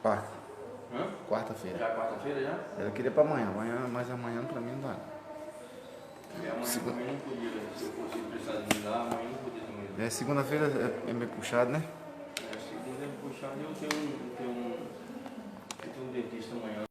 Quarta. Hã? Quarta-feira. Já é quarta-feira já? Eu queria pra amanhã, mas amanhã pra mim não dá. E amanhã também não podia, se eu fosse precisar de mudar, amanhã não podia também. Segunda-feira é meio puxado, né? Segunda é puxado e eu tenho um dentista amanhã.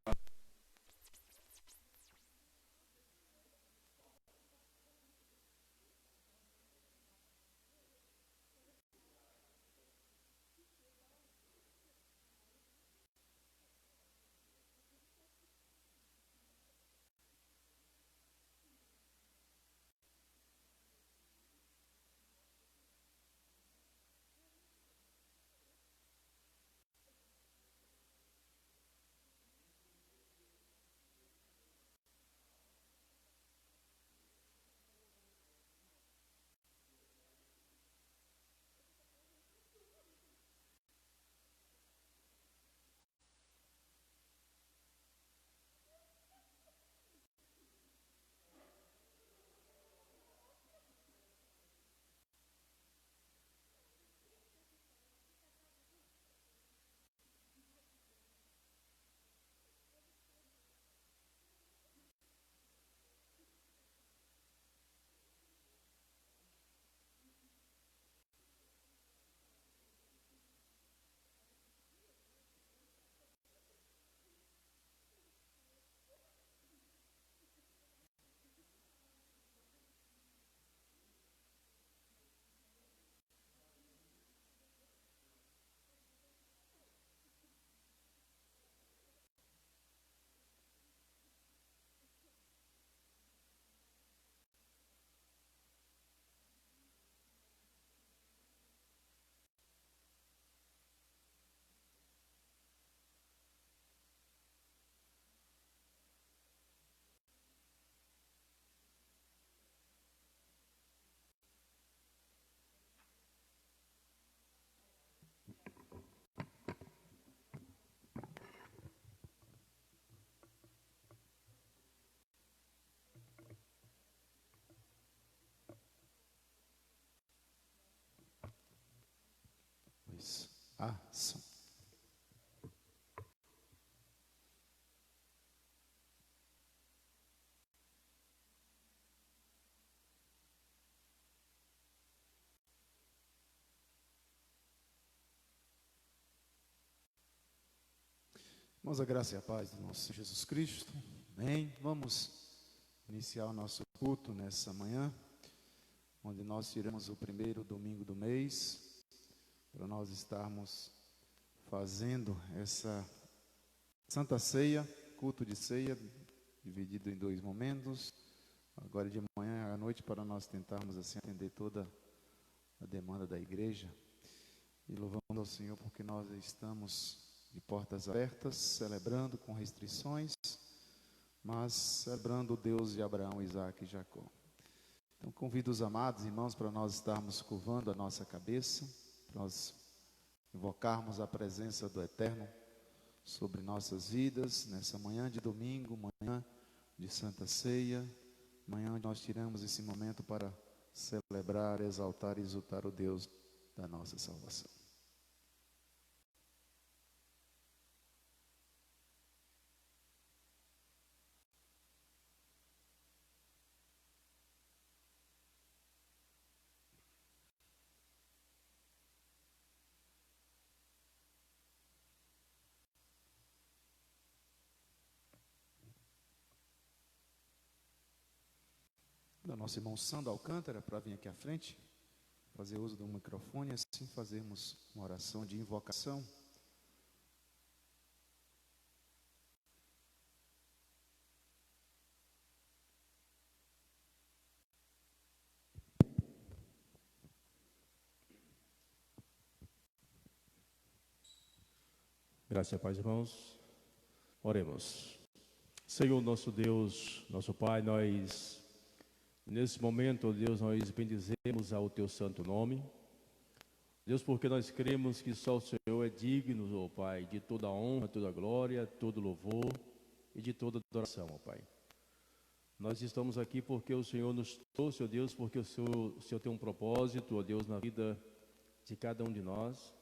Ação. Irmãos, a graça e a paz do nosso Senhor Jesus Cristo. Amém. Vamos iniciar o nosso culto nessa manhã, onde nós tiramos o primeiro domingo do mês, para nós estarmos fazendo essa Santa Ceia, culto de ceia, dividido em dois momentos, agora de manhã e à noite, para nós tentarmos assim atender toda a demanda da igreja. E louvamos ao Senhor porque nós estamos de portas abertas, celebrando com restrições, mas celebrando o Deus de Abraão, Isaque e Jacó. Então convido os amados irmãos para nós estarmos curvando a nossa cabeça, para nós invocarmos a presença do Eterno sobre nossas vidas, nessa manhã de domingo, manhã de Santa Ceia, manhã onde nós tiramos esse momento para celebrar, exaltar e exultar o Deus da nossa salvação. Da nosso irmão Sandro Alcântara, para vir aqui à frente, fazer uso do microfone, assim fazermos uma oração de invocação. Graças a paz, irmãos. Oremos. Senhor, nosso Deus, nosso Pai, nós, nesse momento, ó Deus, nós bendizemos ao Teu santo nome. Deus, porque nós cremos que só o Senhor é digno, ó Pai, de toda a honra, toda a glória, todo louvor e de toda adoração, ó Pai. Nós estamos aqui porque o Senhor nos trouxe, ó Deus, porque o Senhor tem um propósito, ó Deus, na vida de cada um de nós.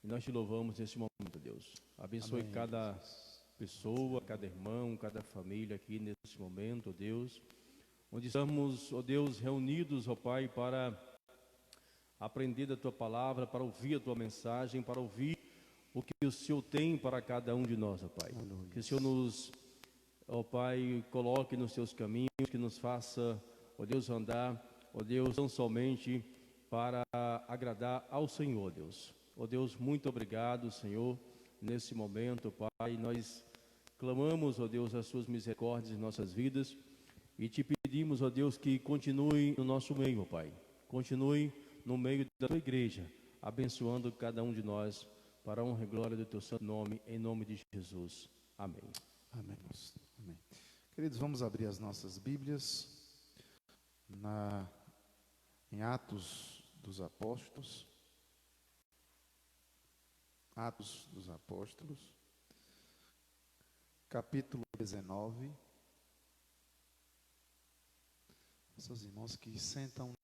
E nós te louvamos nesse momento, Deus. Abençoe Amém, cada Jesus. pessoa, cada irmão, cada família aqui nesse momento, ó Deus. Onde estamos, ó Deus, reunidos, ó Pai, para aprender da Tua palavra, para ouvir a Tua mensagem, para ouvir o que o Senhor tem para cada um de nós, ó Pai. Aleluia. Que o Senhor nos, ó Pai, coloque nos Seus caminhos, que nos faça, ó Deus, andar, ó Deus, não somente para agradar ao Senhor, Deus. Ó Deus, muito obrigado, Senhor, nesse momento, Pai. Nós clamamos, ó Deus, as Suas misericórdias em nossas vidas e te pedimos, ó Deus, que continue no nosso meio, ó Pai. Continue no meio da Tua igreja, abençoando cada um de nós, para a honra e glória do Teu santo nome, em nome de Jesus. Amém. Amém, irmãos. Amém. Queridos, vamos abrir as nossas Bíblias em Atos dos Apóstolos. Atos dos Apóstolos, capítulo 19. Seus irmãos que sentam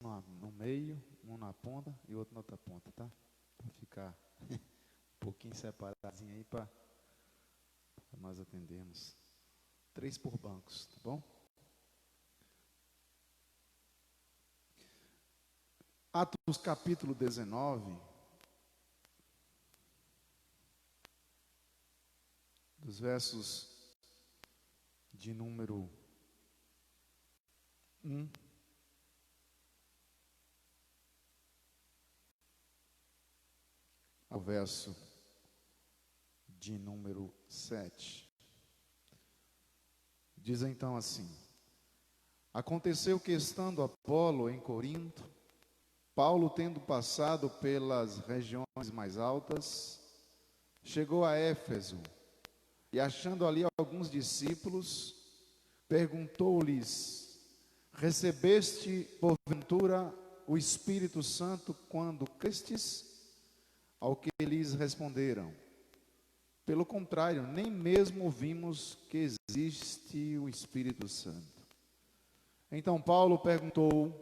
no meio, um na ponta e outro na outra ponta, tá? Para ficar um pouquinho separadinho aí para nós atendermos. 3 por bancos, tá bom? Atos capítulo 19, dos versos de número 1 ao verso de número 7. Diz então assim: Aconteceu que, estando Apolo em Corinto, Paulo, tendo passado pelas regiões mais altas, chegou a Éfeso e, achando ali alguns discípulos, perguntou-lhes: Recebeste porventura o Espírito Santo quando crestes? Ao que lhes responderam: Pelo contrário, nem mesmo vimos que existe o Espírito Santo. Então Paulo perguntou: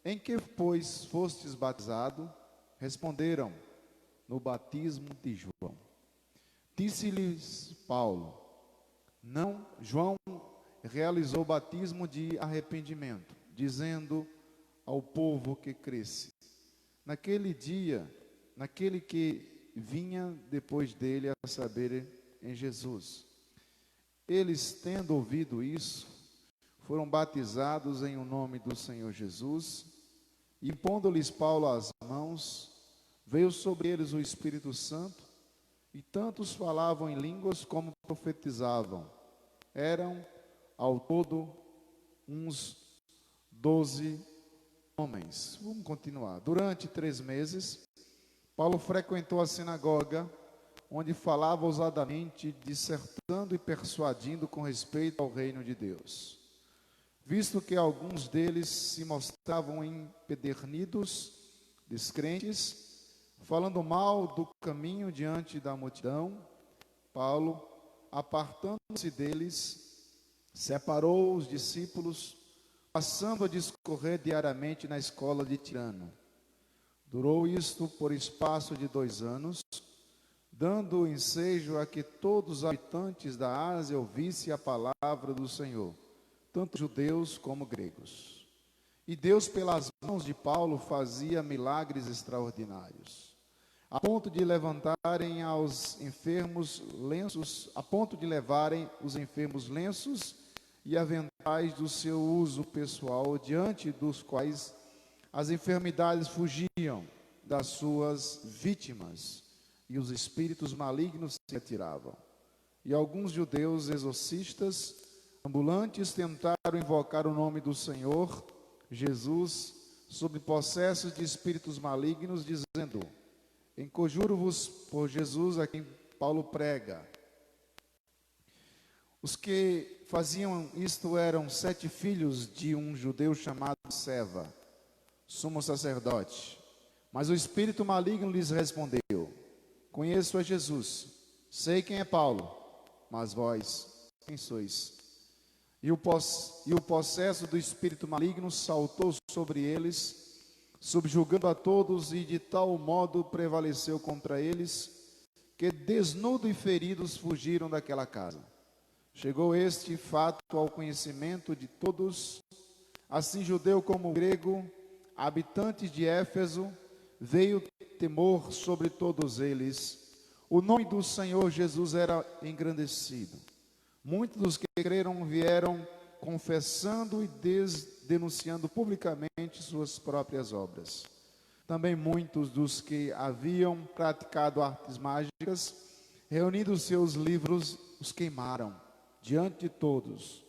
Em que, pois, fostes batizado? Responderam: No batismo de João. Disse-lhes Paulo: Não, João realizou o batismo de arrependimento, dizendo ao povo que cresce. Naquele dia, naquele que vinha depois dele, a saber, em Jesus. Eles, tendo ouvido isso, foram batizados em o nome do Senhor Jesus, e impondo-lhes Paulo as mãos, veio sobre eles o Espírito Santo, e tantos falavam em línguas como profetizavam. Eram ao todo uns 12 homens. Vamos continuar. Durante 3 meses, Paulo frequentou a sinagoga, onde falava ousadamente, dissertando e persuadindo com respeito ao reino de Deus. Visto que alguns deles se mostravam empedernidos, descrentes, falando mal do caminho diante da multidão, Paulo, apartando-se deles, separou os discípulos, passando a discorrer diariamente na escola de Tirano. Durou isto por espaço de 2 anos, dando ensejo a que todos os habitantes da Ásia ouvissem a palavra do Senhor, tanto judeus como gregos. E Deus, pelas mãos de Paulo, fazia milagres extraordinários, a ponto de levarem os enfermos lenços e aventais do seu uso pessoal, diante dos quais as enfermidades fugiam das suas vítimas e os espíritos malignos se retiravam. E alguns judeus exorcistas ambulantes tentaram invocar o nome do Senhor Jesus sobre possessos de espíritos malignos, dizendo: Enconjuro-vos por Jesus a quem Paulo prega. Os que faziam isto eram 7 filhos de um judeu chamado Seva, sumo sacerdote. Mas o espírito maligno lhes respondeu: Conheço a Jesus, sei quem é Paulo, mas vós, quem sois? E o possesso do espírito maligno saltou sobre eles, subjugando a todos, e de tal modo prevaleceu contra eles, que desnudo e feridos fugiram daquela casa. Chegou este fato ao conhecimento de todos, assim judeu como grego, habitantes de Éfeso, veio temor sobre todos eles. O nome do Senhor Jesus era engrandecido. Muitos dos que creram vieram confessando e denunciando publicamente suas próprias obras. Também muitos dos que haviam praticado artes mágicas, reunindo seus livros, os queimaram diante de todos.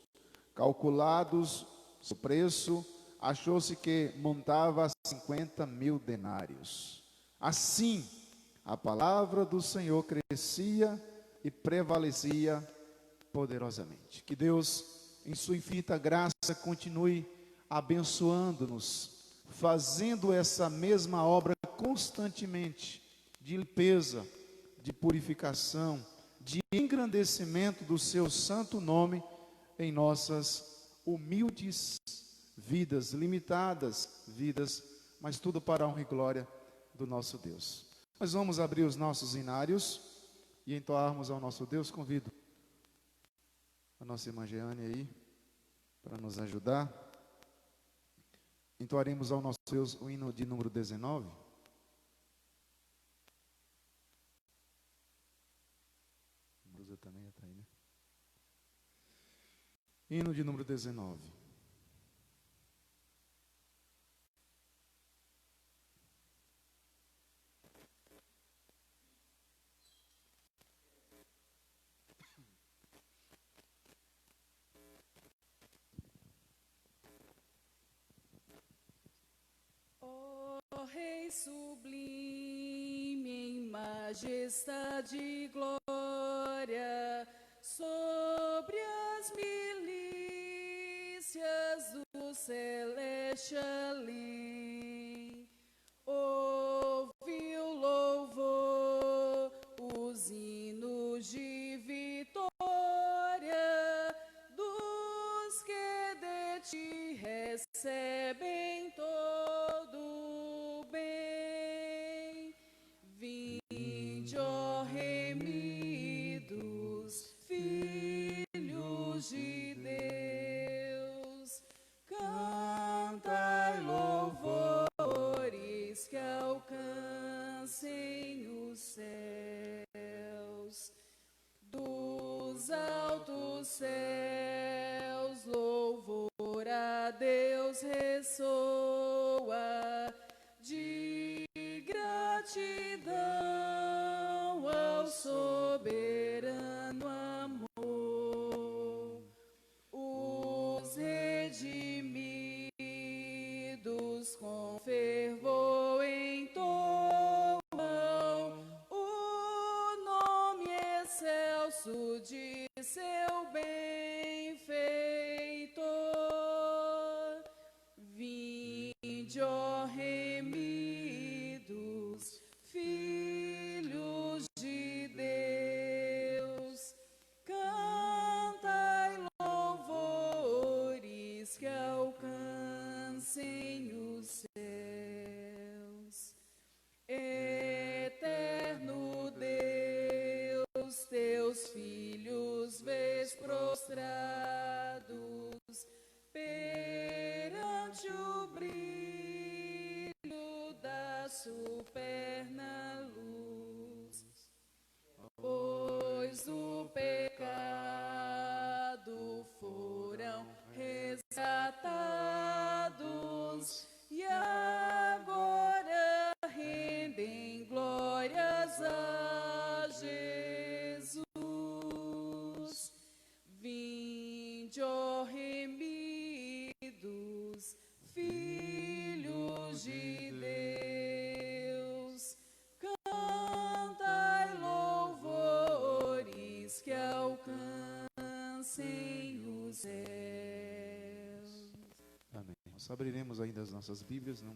Calculados o preço, achou-se que montava 50.000 denários. Assim, a palavra do Senhor crescia e prevalecia poderosamente. Que Deus, em sua infinita graça, continue abençoando-nos, fazendo essa mesma obra constantemente, de limpeza, de purificação, de engrandecimento do seu santo nome em nossas humildes vidas, limitadas vidas, mas tudo para a honra e glória do nosso Deus. Nós vamos abrir os nossos inários e entoarmos ao nosso Deus. Convido a nossa irmã Jeane aí para nos ajudar. Entoaremos ao nosso Deus o hino de número 19. Também está aí, né? Hino de número 19. Ó Rei sublime em majestade e glória, sobre as milícias do celeste além, ouve o louvor, os hinos de vitória dos que de ti recebem todo bem. Vinde, ó remidos, filhos de Deus, cantai louvores que alcancem os céus. Dos altos céus, louvor a Deus ressoa, de gratidão ao soberano amor. Os redimidos com fervor entoam o nome excelso de seu benfeitor. Vinde, ó remidos, filhos de Deus, cantai louvores que alcancem os céus. Eterno Deus, teus filhos vês prostrados perante o brilho da superna luz, pois do pecado foram resgatados e agora rendem glórias a Jesus. Vinde, ó remidos, filhos de Deus, cantai louvores que alcancem os céus. Amém. Nós abriremos ainda as nossas Bíblias na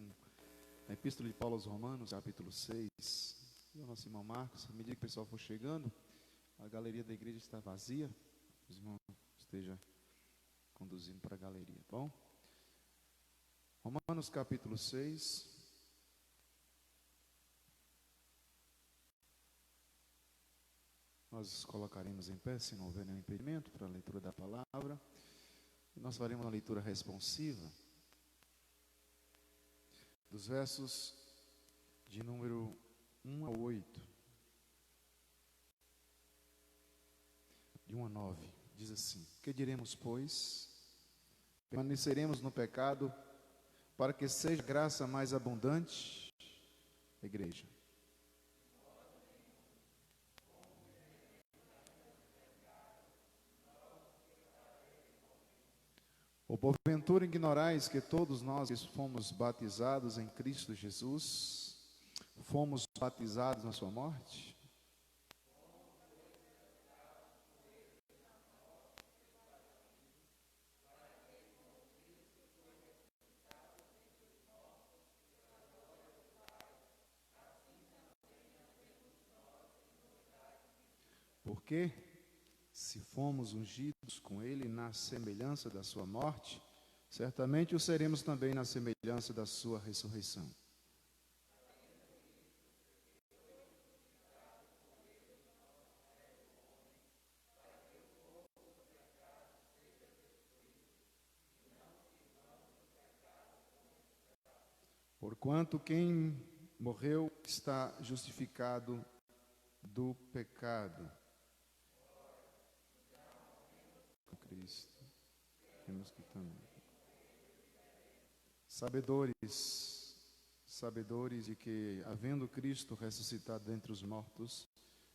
Epístola de Paulo aos Romanos, capítulo 6. E o nosso irmão Marcos, à medida que o pessoal for chegando, a galeria da igreja está vazia. Os irmãos estejam conduzindo para a galeria, tá bom? Romanos capítulo 6. Nós colocaremos em pé, se não houver nenhum impedimento, para a leitura da palavra. E nós faremos uma leitura responsiva dos versos de número 1 a 8, de 1 a 9. Diz assim: que diremos, pois? Permaneceremos no pecado para que seja graça mais abundante? Igreja. Ou porventura ignorais que todos nós que fomos batizados em Cristo Jesus, fomos batizados na sua morte? Porque, se fomos ungidos com Ele na semelhança da sua morte, certamente o seremos também na semelhança da sua ressurreição. Porquanto quem morreu está justificado do pecado. Com Cristo, temos que também. Sabedores de que, havendo Cristo ressuscitado dentre os mortos,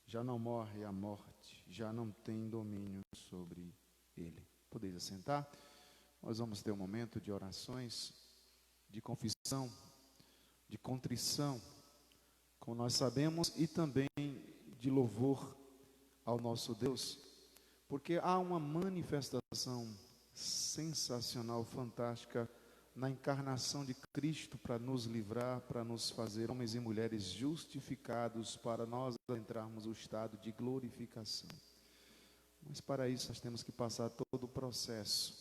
já não morre a morte, já não tem domínio sobre ele. Podeis assentar? Nós vamos ter um momento de orações, de confissão, de contrição, como nós sabemos, e também de louvor ao nosso Deus, porque há uma manifestação sensacional, fantástica, na encarnação de Cristo para nos livrar, para nos fazer homens e mulheres justificados, para nós entrarmos no estado de glorificação. Mas para isso nós temos que passar todo o processo,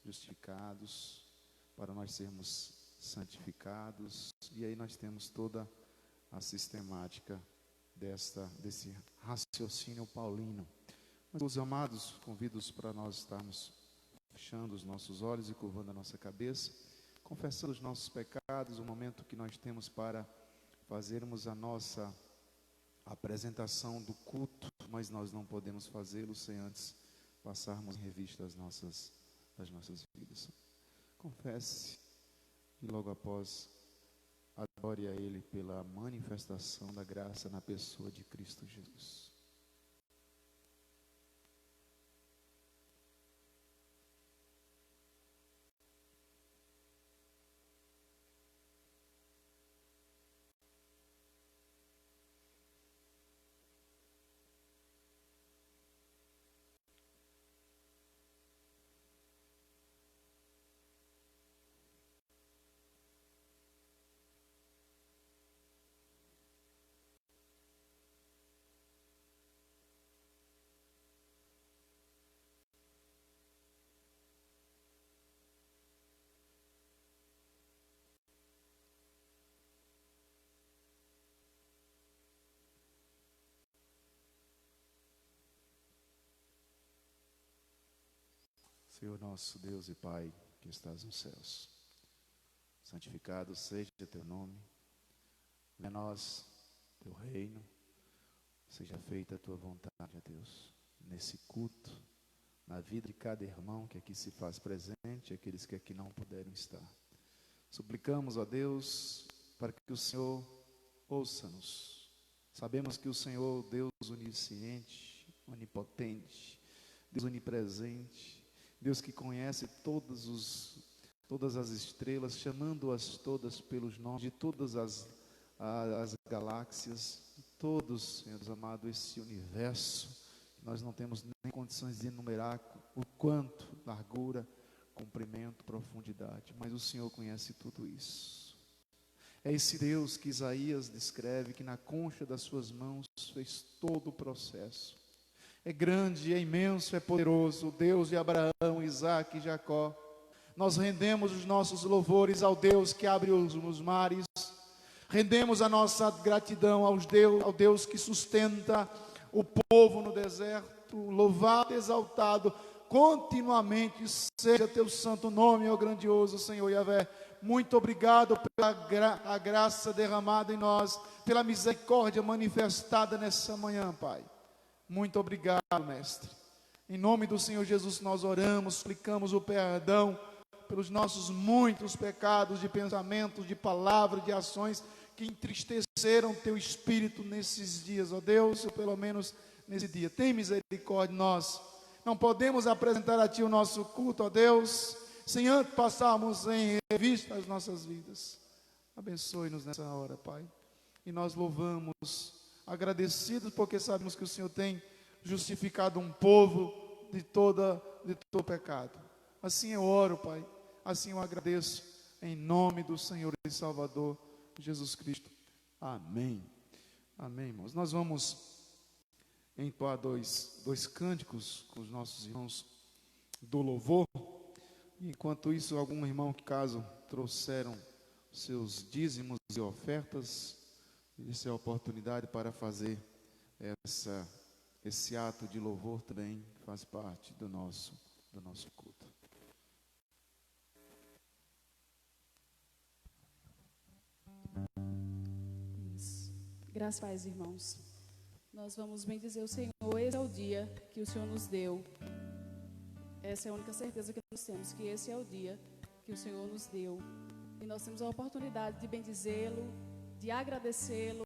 justificados, para nós sermos santificados, e aí nós temos toda a sistemática desse raciocínio paulino. Mas, meus amados, convido-os para nós estarmos fechando os nossos olhos e curvando a nossa cabeça, confessando os nossos pecados, o momento que nós temos para fazermos a nossa apresentação do culto, mas nós não podemos fazê-lo sem antes passarmos em revista as nossas vidas. Confesse e logo após adore a Ele pela manifestação da graça na pessoa de Cristo Jesus. Senhor nosso Deus e Pai, que estás nos céus, santificado seja teu nome, venha a nós teu reino, seja feita a tua vontade, ó Deus, nesse culto, na vida de cada irmão que aqui se faz presente, aqueles que aqui não puderam estar. Suplicamos, ó Deus, para que o Senhor ouça-nos. Sabemos que o Senhor, Deus onisciente, onipotente, Deus onipresente, Deus que conhece todas as estrelas, chamando-as todas pelos nomes de todas as galáxias, todos, Senhor amado, esse universo, nós não temos nem condições de enumerar o quanto, largura, comprimento, profundidade, mas o Senhor conhece tudo isso. É esse Deus que Isaías descreve, que na concha das suas mãos fez todo o processo. É grande, é imenso, é poderoso, o Deus de Abraão, Isaque e Jacó. Nós rendemos os nossos louvores ao Deus que abre os mares, rendemos a nossa gratidão ao Deus que sustenta o povo no deserto. Louvado, exaltado continuamente seja teu santo nome, ó grandioso Senhor Yahvé. Muito obrigado pela a graça derramada em nós, pela misericórdia manifestada nessa manhã, Pai. Muito obrigado, Mestre. Em nome do Senhor Jesus nós oramos, suplicamos o perdão pelos nossos muitos pecados de pensamentos, de palavras, de ações que entristeceram teu Espírito nesses dias, ó Deus, ou pelo menos nesse dia. Tem misericórdia de nós. Não podemos apresentar a Ti o nosso culto, ó Deus, sem antes passarmos em revista as nossas vidas. Abençoe-nos nessa hora, Pai. E nós louvamos, agradecidos, porque sabemos que o Senhor tem justificado um povo de todo pecado. Assim eu oro, Pai. Assim eu agradeço, em nome do Senhor e Salvador Jesus Cristo. Amém. Amém, irmãos. Nós vamos entoar dois cânticos com os nossos irmãos do louvor. Enquanto isso, algum irmão que caso trouxeram seus dízimos e ofertas, essa é a oportunidade para fazer esse ato de louvor também faz parte do nosso culto. Graças a Deus, irmãos. Nós vamos bendizer o Senhor. Esse é o dia que o Senhor nos deu. Essa é a única certeza que nós temos, que esse é o dia que o Senhor nos deu. E nós temos a oportunidade de bendizê-lo, de agradecê-lo,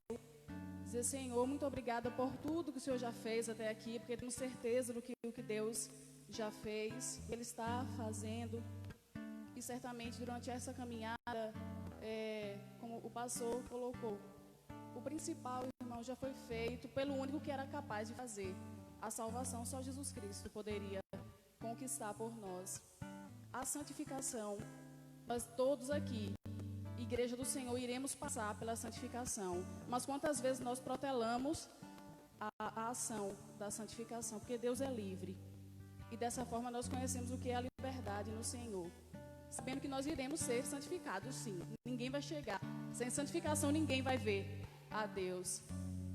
dizer: Senhor, muito obrigada por tudo que o Senhor já fez até aqui, porque temos certeza do que Deus já fez, que Ele está fazendo. E certamente durante essa caminhada, como o pastor colocou, o principal, irmão, já foi feito pelo único que era capaz de fazer. A salvação só Jesus Cristo poderia conquistar por nós. A santificação, nós todos aqui, Igreja do Senhor, iremos passar pela santificação. Mas quantas vezes nós protelamos a ação da santificação? Porque Deus é livre. E dessa forma nós conhecemos o que é a liberdade no Senhor. Sabendo que nós iremos ser santificados, sim. Ninguém vai chegar. Sem santificação ninguém vai ver a Deus.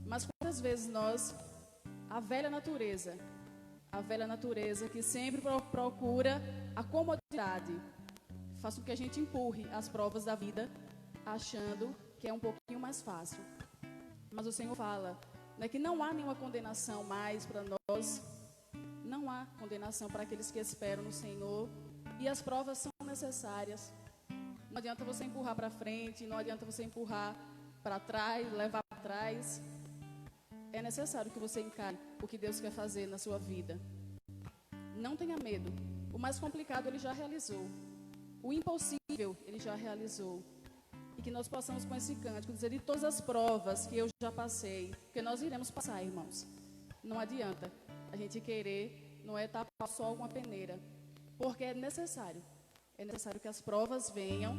Mas quantas vezes nós, a velha natureza que sempre procura a comodidade, faz com que a gente empurre as provas da vida, achando que é um pouquinho mais fácil. Mas o Senhor fala, né, que não há nenhuma condenação mais para nós, não há condenação para aqueles que esperam no Senhor, e as provas são necessárias. Não adianta você empurrar para frente, não adianta você empurrar para trás, levar para trás. É necessário que você encare o que Deus quer fazer na sua vida. Não tenha medo. O mais complicado Ele já realizou. O impossível Ele já realizou. E que nós possamos com esse cântico dizer: de todas as provas que eu já passei, porque nós iremos passar, irmãos. Não adianta a gente querer, não é tapar só uma peneira. Porque é necessário que as provas venham,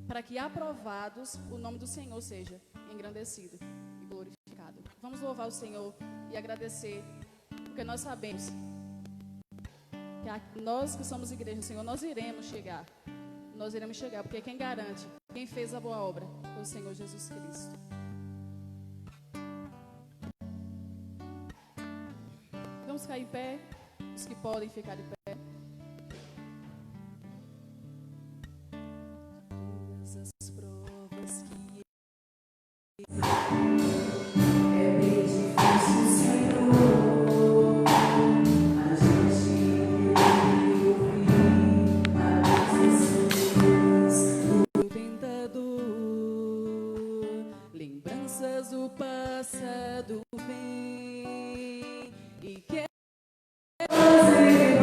para que, aprovados, o nome do Senhor seja engrandecido e glorificado. Vamos louvar o Senhor e agradecer, porque nós sabemos que nós que somos igreja do Senhor, nós iremos chegar, porque quem garante, quem fez a boa obra, foi o Senhor Jesus Cristo. Vamos ficar em pé, os que podem ficar de pé. Passado vem e quer fazer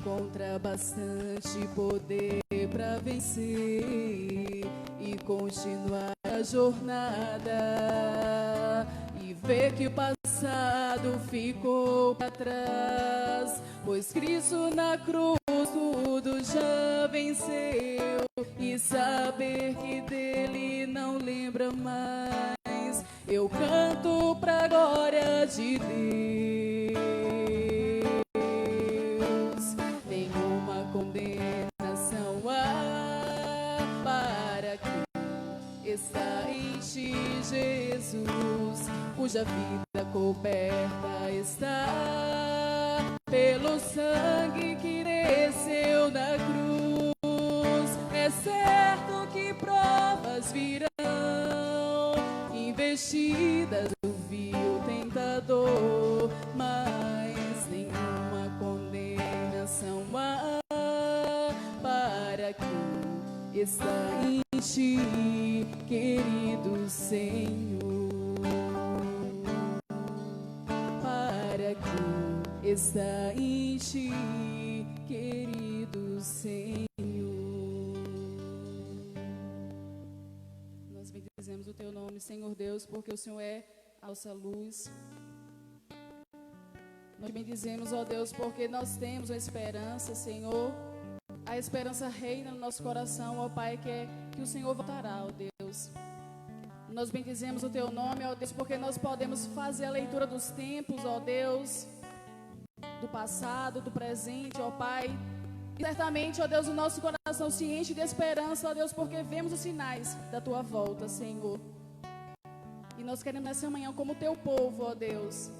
encontra bastante poder para vencer e continuar a jornada e ver que o passado ficou para trás, pois Cristo na cruz tudo já venceu, e saber que dele não lembra mais, eu canto pra glória de Deus. Nenhuma condenação há para quem está em ti, Jesus, cuja vida coberta está pelo sangue que desceu na cruz. É certo que provas virão, investidas do vil tentador, mas nenhuma condenação há para quem está em ti, querido Senhor. Para quem está em ti, querido Senhor. Nós bendizemos o teu nome, Senhor Deus, porque o Senhor é a nossa luz. Nós bendizemos, ó Deus, porque nós temos a esperança, Senhor. A esperança reina no nosso coração, ó Pai, que o Senhor voltará, ó Deus. Nós bendizemos o teu nome, ó Deus, porque nós podemos fazer a leitura dos tempos, ó Deus, do passado, do presente, ó Pai. E certamente, ó Deus, o nosso coração se enche de esperança, ó Deus, porque vemos os sinais da tua volta, Senhor. E nós queremos nessa manhã, como teu povo, ó Deus,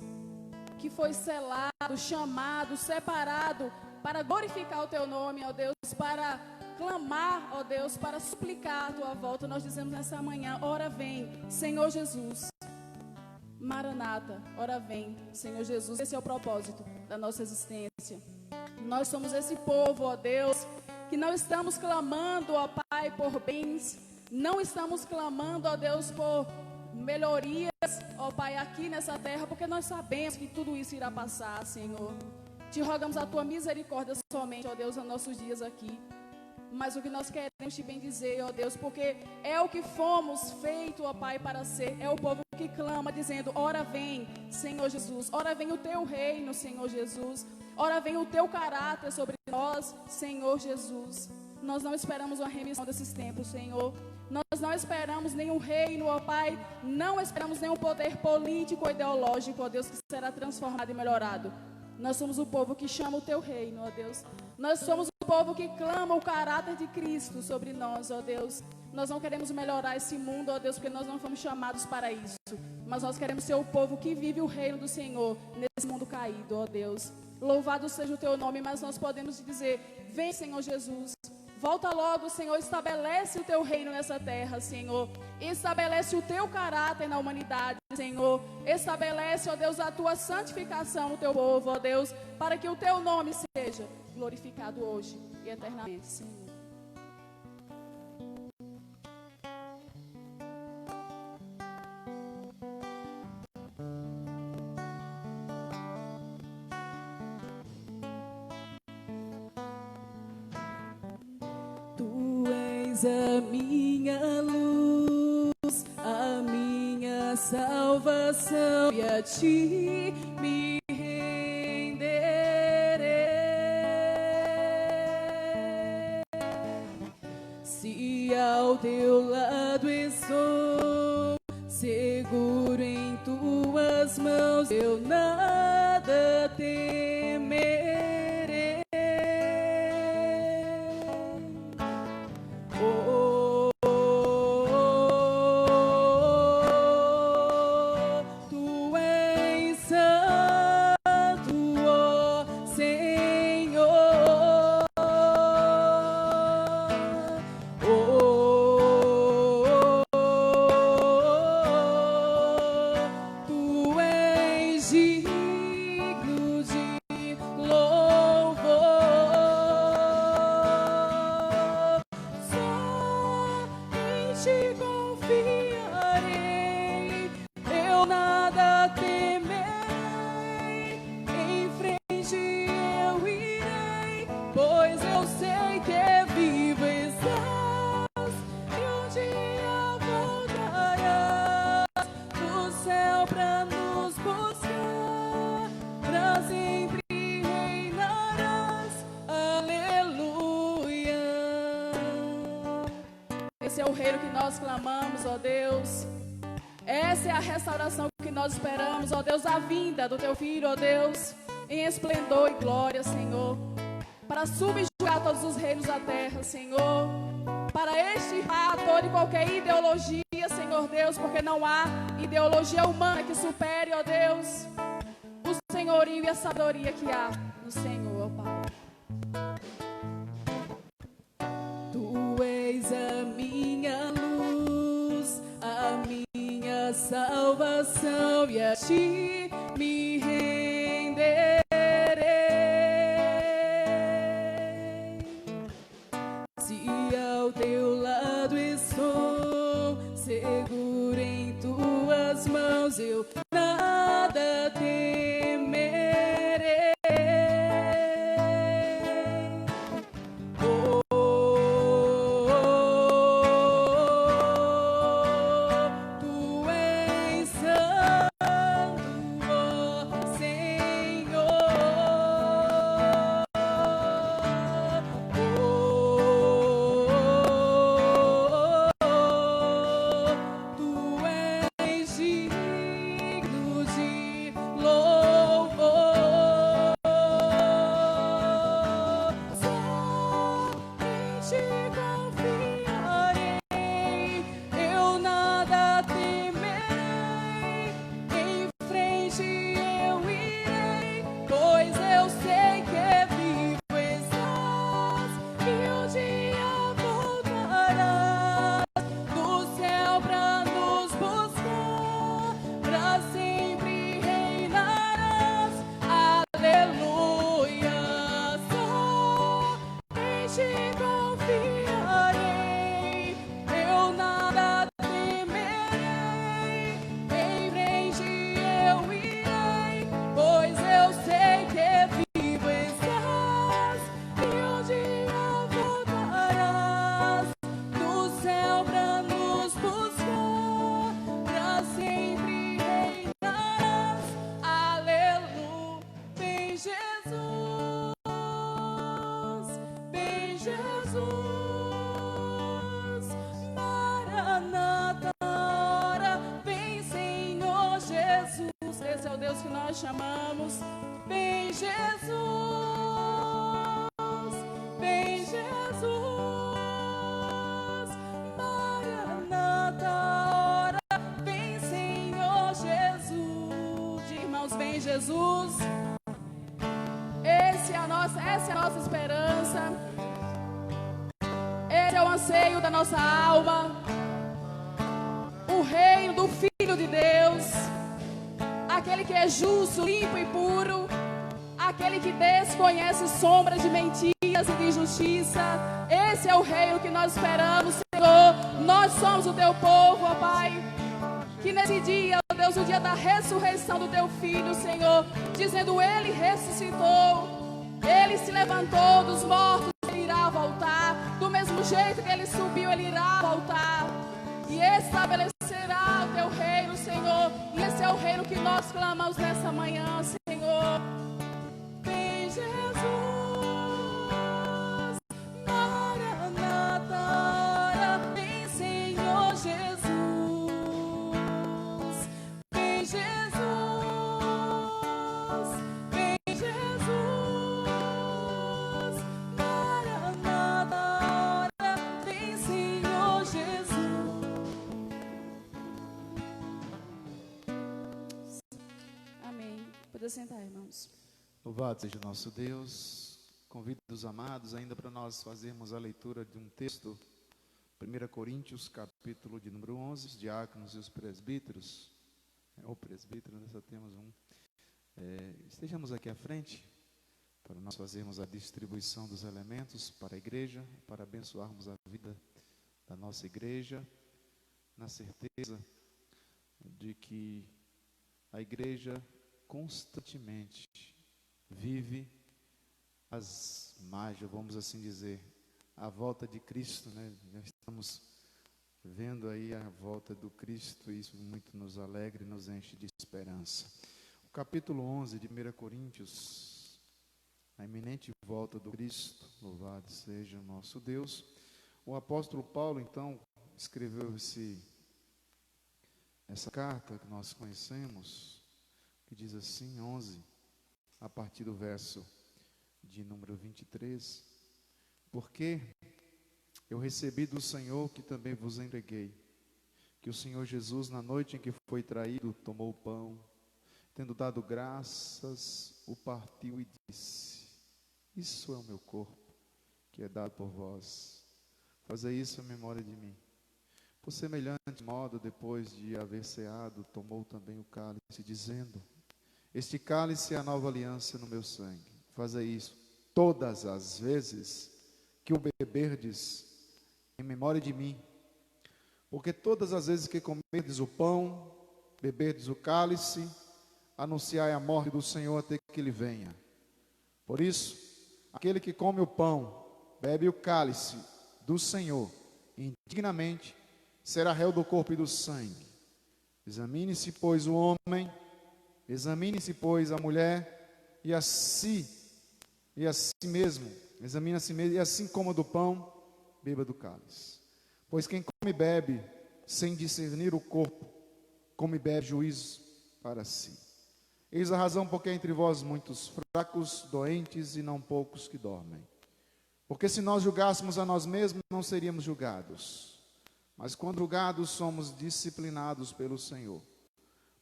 que foi selado, chamado, separado para glorificar o teu nome, ó Deus, para clamar, ó Deus, para suplicar a tua volta. Nós dizemos nessa manhã: ora vem, Senhor Jesus. Maranata, ora vem, Senhor Jesus. Esse é o propósito da nossa existência. Nós somos esse povo, ó Deus, que não estamos clamando, ó Pai, por bens, não estamos clamando, ó Deus, por melhorias, ó Pai, aqui nessa terra, porque nós sabemos que tudo isso irá passar, Senhor. Te rogamos a tua misericórdia somente, ó Deus, nos nossos dias aqui. Mas o que nós queremos te bendizer, ó Deus, porque é o que fomos feito, ó Pai, para ser. É o povo que clama dizendo: ora vem, Senhor Jesus. Ora vem o teu reino, Senhor Jesus. Ora vem o teu caráter sobre nós, Senhor Jesus. Nós não esperamos uma remissão desses tempos, Senhor. Nós não esperamos nenhum reino, ó Pai. Não esperamos nenhum poder político ou ideológico, ó Deus, que será transformado e melhorado. Nós somos o povo que chama o teu reino, ó Deus. Nós somos o povo que clama o caráter de Cristo sobre nós, ó Deus. Nós não queremos melhorar esse mundo, ó Deus, porque nós não fomos chamados para isso. Mas nós queremos ser o povo que vive o reino do Senhor nesse mundo caído, ó Deus. Louvado seja o teu nome, mas nós podemos dizer: vem, Senhor Jesus. Volta logo, Senhor, estabelece o teu reino nessa terra, Senhor. Estabelece o teu caráter na humanidade, Senhor. Estabelece, ó Deus, a tua santificação no teu povo, ó Deus, para que o teu nome seja glorificado hoje e eternamente, Senhor. A minha luz, a minha salvação, e a ti me renderei. Se ao teu lado estou, seguro em tuas mãos, eu nada temerei. céu pra nos buscar, pra sempre reinarás, aleluia. Esse é o reino que nós clamamos, ó Deus. Essa é a restauração que nós esperamos, ó Deus, a vinda do Teu Filho, ó Deus, em esplendor e glória, Senhor, para subjugar todos os reinos da terra, Senhor, para extirpar toda e qualquer ideologia, Senhor Deus, porque não há ideologia humana que supere, ó Deus, o senhorio e a sabedoria que há no Senhor, ó Pai. Tu és a minha luz, a minha salvação, e a Ti me renderei. Se ao Teu lado estou, seguro em Tuas mãos, eu nada temerei. Oh, Tu és santo, ó Senhor. Tu és digno de louvor. Somente confiarei, eu nada temerei. Em frente eu irei, pois eu sei que vivo estás e um dia voltarás do céu pra nos buscar, pra sempre reinarás, aleluia. Somente confiarei, eu nada temerei. Em frente eu irei, pois eu sei que vivo estás e um dia voltarás do céu pra nos buscar, pra sempre reinarás, aleluia. Vem Jesus, vem Jesus, Maranata, ora vem Senhor Jesus. Esse é o Deus que nós chamamos. Vem Jesus, vem Jesus, Maranata, ora vem Senhor Jesus. Diga, irmãos, vem Jesus. Essa é a nossa esperança. Esse é o anseio da nossa alma. O reino do Filho de Deus, aquele que é justo, limpo e puro, aquele que desconhece sombras de mentiras e de injustiça. Esse é o reino que nós esperamos, Senhor. Nós somos o Teu povo, ó Pai. Que nesse dia, ó Deus, o dia da ressurreição do Teu Filho, Senhor, dizendo: Ele ressuscitou, Ele se levantou dos mortos, Ele irá voltar. Do mesmo jeito que Ele subiu, Ele irá voltar e estabelecerá o Teu reino, Senhor. E esse é o reino que nós clamamos nessa manhã, Senhor. Vem Jesus, Maranata, vem Senhor Jesus. Vem Jesus, vem Jesus, Maranata, vem Senhor Jesus. Amém. Pode sentar, irmãos. Louvado seja o nosso Deus. Convido os amados ainda para nós fazermos a leitura de um texto, 1 Coríntios, capítulo de número 11, os diáconos e os presbíteros. O presbítero, nós só temos um. Estejamos aqui à frente, para nós fazermos a distribuição dos elementos para a igreja, para abençoarmos a vida da nossa igreja, na certeza de que a igreja constantemente vive as margens, vamos assim dizer, a volta de Cristo, né? Já estamos vendo aí a volta do Cristo, isso muito nos alegra e nos enche de esperança. O capítulo 11 de 1 Coríntios, a iminente volta do Cristo, louvado seja o nosso Deus. O apóstolo Paulo, então, escreveu essa carta que nós conhecemos, que diz assim, 11, a partir do verso de número 23, porque eu recebi do Senhor que também vos entreguei, que o Senhor Jesus, na noite em que foi traído, tomou o pão, tendo dado graças, o partiu e disse, isso é o meu corpo, que é dado por vós, fazei isso em memória de mim. Por semelhante modo, depois de haver ceado, tomou também o cálice, dizendo, este cálice é a nova aliança no meu sangue, fazei isso todas as vezes que o beberdes, em memória de mim, porque todas as vezes que comerdes o pão, beberdes o cálice, anunciai a morte do Senhor até que Ele venha. Por isso, aquele que come o pão, bebe o cálice do Senhor, indignamente, será réu do corpo e do sangue. Examine-se, pois, o homem, examine-se, pois, a mulher, e a si mesmo, examine a si mesmo, e assim coma do pão, beba do cálice. Pois quem come e bebe, sem discernir o corpo, come e bebe juízo para si. Eis a razão porque há entre vós muitos fracos, doentes e não poucos que dormem. Porque se nós julgássemos a nós mesmos, não seríamos julgados. Mas quando julgados, somos disciplinados pelo Senhor,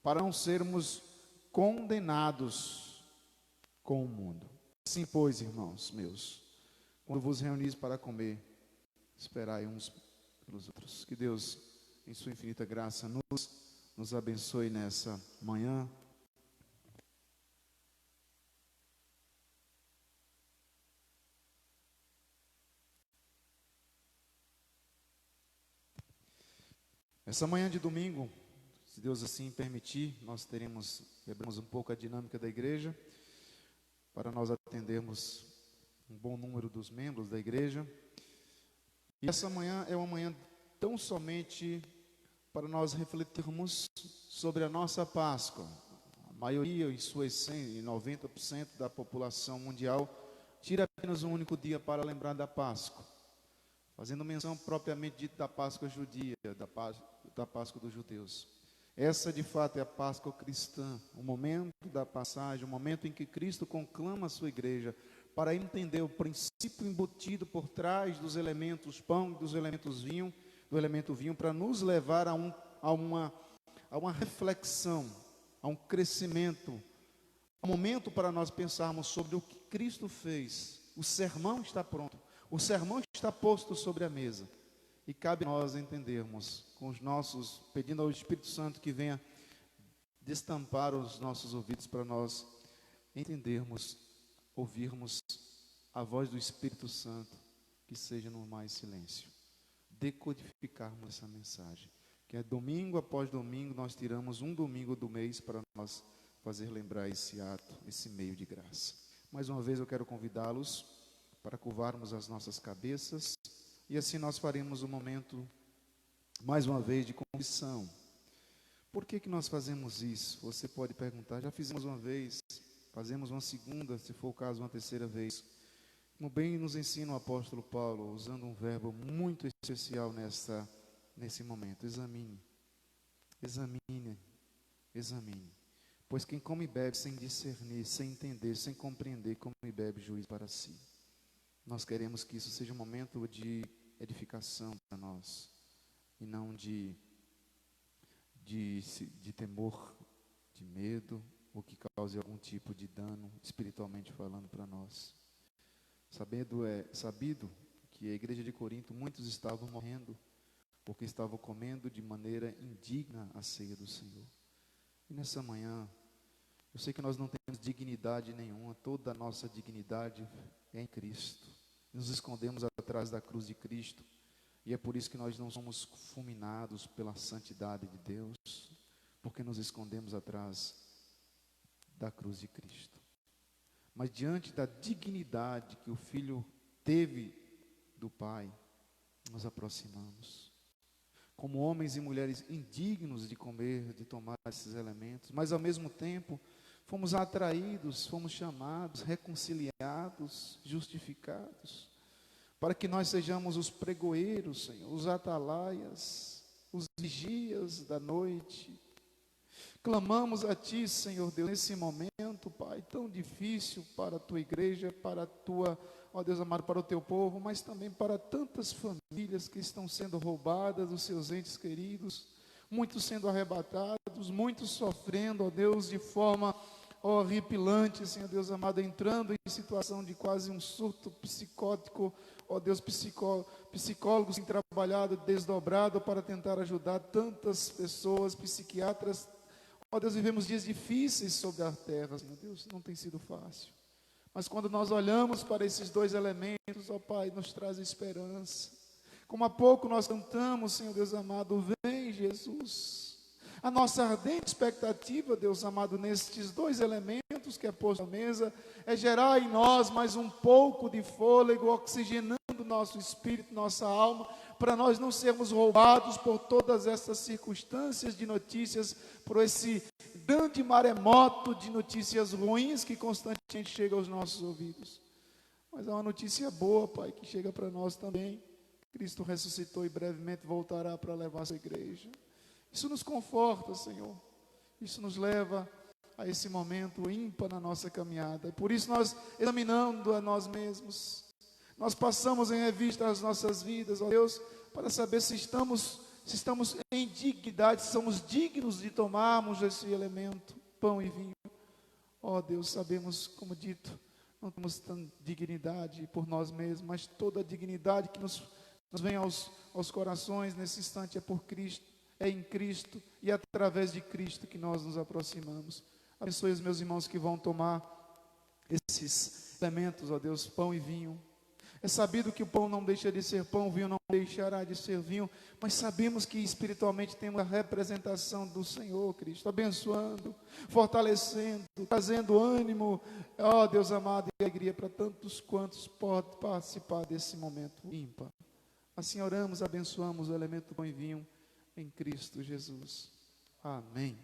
para não sermos condenados com o mundo. Assim, pois, irmãos meus, quando vos reunis para comer, esperai uns pelos outros. Que Deus, em sua infinita graça, nos abençoe nessa manhã. Essa manhã de domingo, se Deus assim permitir, nós quebramos um pouco a dinâmica da igreja, para nós atendermos um bom número dos membros da igreja. E essa manhã é uma manhã tão somente para nós refletirmos sobre a nossa Páscoa. A maioria, em sua essência, 90% da população mundial, tira apenas um único dia para lembrar da Páscoa, fazendo menção propriamente dita da Páscoa judia, da Páscoa dos judeus. Essa de fato é a Páscoa cristã, o momento da passagem, o momento em que Cristo conclama a sua igreja para entender o princípio embutido por trás dos elementos pão e dos elementos vinho, do elemento vinho, para nos levar a uma reflexão, a um crescimento, a um momento para nós pensarmos sobre o que Cristo fez. O sermão está pronto, o sermão está posto sobre a mesa. E cabe a nós entendermos, pedindo ao Espírito Santo que venha destampar os nossos ouvidos para nós entendermos, ouvirmos a voz do Espírito Santo, que seja no mais silêncio. Decodificarmos essa mensagem, que é domingo após domingo, nós tiramos um domingo do mês para nós fazer lembrar esse ato, esse meio de graça. Mais uma vez eu quero convidá-los para curvarmos as nossas cabeças, e assim nós faremos um momento, mais uma vez, de confissão. Por que nós fazemos isso? Você pode perguntar, já fizemos uma vez, fazemos uma segunda, se for o caso, uma terceira vez. Como bem nos ensina o apóstolo Paulo, usando um verbo muito especial nesse momento, examine. Pois quem come e bebe sem discernir, sem entender, sem compreender, come e bebe juízo para si. Nós queremos que isso seja um momento de edificação para nós, e não de temor, de medo, ou que cause algum tipo de dano, espiritualmente falando, para nós. Sabido que a igreja de Corinto, muitos estavam morrendo, porque estavam comendo de maneira indigna a ceia do Senhor. E nessa manhã, eu sei que nós não temos dignidade nenhuma, toda a nossa dignidade é em Cristo. Nos escondemos atrás da cruz de Cristo, e é por isso que nós não somos fulminados pela santidade de Deus, porque nos escondemos atrás da cruz de Cristo. Mas diante da dignidade que o Filho teve do Pai, nos aproximamos. como homens e mulheres indignos de comer, de tomar esses elementos, mas ao mesmo tempo fomos atraídos, fomos chamados, reconciliados, justificados, para que nós sejamos os pregoeiros, Senhor, os atalaias, os vigias da noite. Clamamos a Ti, Senhor Deus, nesse momento, Pai, tão difícil para a Tua igreja, para a Tua, ó Deus amado, para o Teu povo, mas também para tantas famílias que estão sendo roubadas dos seus entes queridos, muitos sendo arrebatados, muitos sofrendo, ó Deus, de forma horripilante, Senhor Deus amado, entrando em situação de quase um surto psicótico, ó Deus, psicólogos têm trabalhado desdobrado para tentar ajudar tantas pessoas, psiquiatras. Ó Deus, vivemos dias difíceis sobre a terra, Senhor Deus, não tem sido fácil. Mas quando nós olhamos para esses dois elementos, ó Pai, nos traz esperança. Como há pouco nós cantamos, Senhor Deus amado, vem Jesus. A nossa ardente expectativa, Deus amado, nestes dois elementos que é posto à mesa, é gerar em nós mais um pouco de fôlego, oxigenando nosso espírito, nossa alma, para nós não sermos roubados por todas essas circunstâncias de notícias, por esse grande maremoto de notícias ruins que constantemente chega aos nossos ouvidos. Mas há uma notícia boa, Pai, que chega para nós também. Cristo ressuscitou e brevemente voltará para levar a sua igreja. Isso nos conforta, Senhor. Isso nos leva a esse momento ímpar na nossa caminhada. Por isso nós, examinando a nós mesmos, nós passamos em revista as nossas vidas, ó Deus, para saber se estamos em dignidade, se somos dignos de tomarmos esse elemento, pão e vinho. Ó Deus, sabemos, como dito, não temos tanta dignidade por nós mesmos, mas toda a dignidade que nos vem aos corações nesse instante é por Cristo, é em Cristo e é através de Cristo que nós nos aproximamos. Abençoe os meus irmãos que vão tomar esses elementos, ó Deus, pão e vinho. É sabido que o pão não deixa de ser pão, o vinho não deixará de ser vinho, mas sabemos que espiritualmente temos a representação do Senhor Cristo, abençoando, fortalecendo, trazendo ânimo, ó Deus amado, e alegria para tantos quantos podem participar desse momento ímpar. Assim oramos, abençoamos o elemento do pão e vinho em Cristo Jesus. Amém.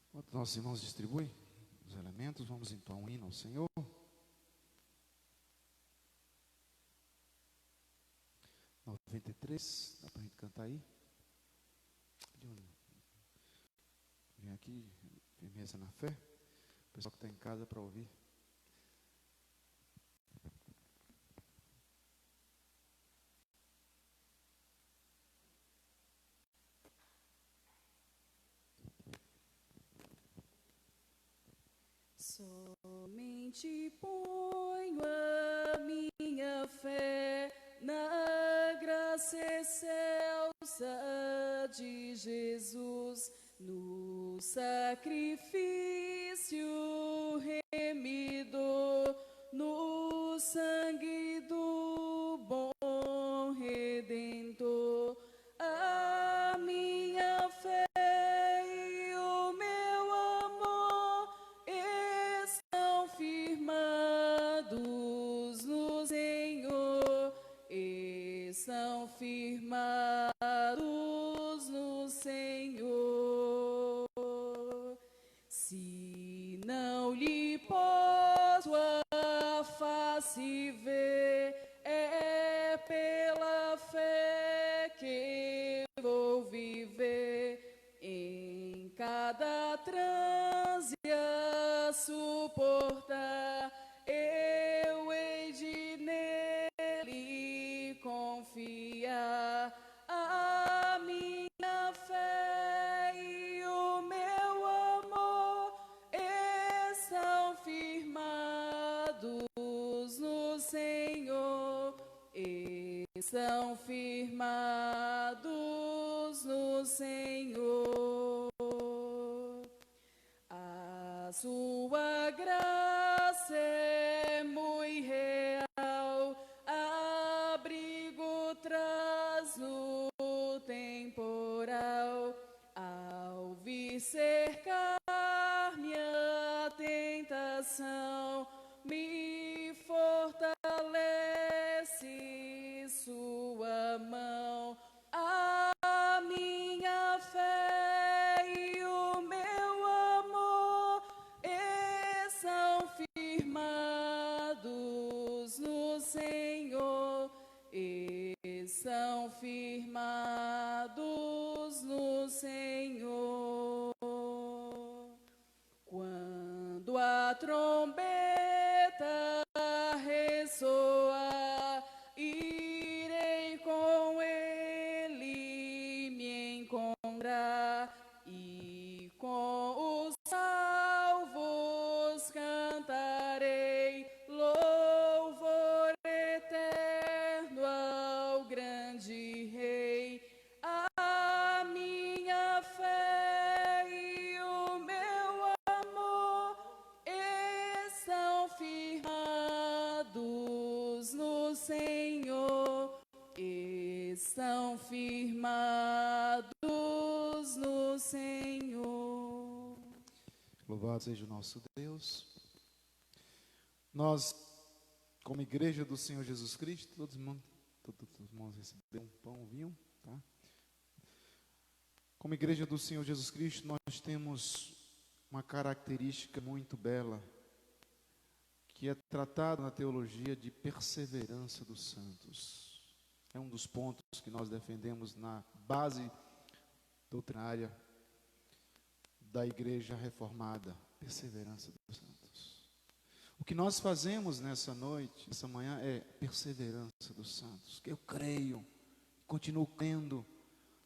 Enquanto nossos irmãos distribuem os elementos, vamos então um hino ao Senhor. 93, dá para a gente cantar aí? Vem aqui, firmeza na fé. O pessoal que está em casa para ouvir. Somente ponho a minha fé na graça excelsa de Jesus, no sacrifício remidor, no sangue do bom Redentor. A minha fé e o meu amor estão firmados no Senhor, estão firmados no Senhor. Se não lhe posso a face ver, é pela fé que vou viver, em cada transe a suportar, eu hei de nele confiar. A minha fé e o meu amor estão firmados no Senhor, estão firmados no Senhor. A sua graça é muito real, abrigo traz cercar-me a tentação, me fortalece sua mão, a minha fé e o meu amor são firmados no Senhor, são firmados no Senhor. Quando a trombeta ressoar, irei com ele me encontrar, e com os salvos cantarei louvor eterno ao grande Rei. A minha fé e o meu amor estão firmados no Senhor, estão firmados no Senhor. Louvado seja o nosso Deus. Nós, como igreja do Senhor Jesus Cristo, todos os irmãos receberam um pão, um vinho, tá? Como igreja do Senhor Jesus Cristo, nós temos uma característica muito bela, que é tratada na teologia de perseverança dos santos. É um dos pontos que nós defendemos na base doutrinária da igreja reformada, perseverança dos santos. O que nós fazemos nessa noite, nessa manhã, é perseverança dos santos. Eu creio, continuo crendo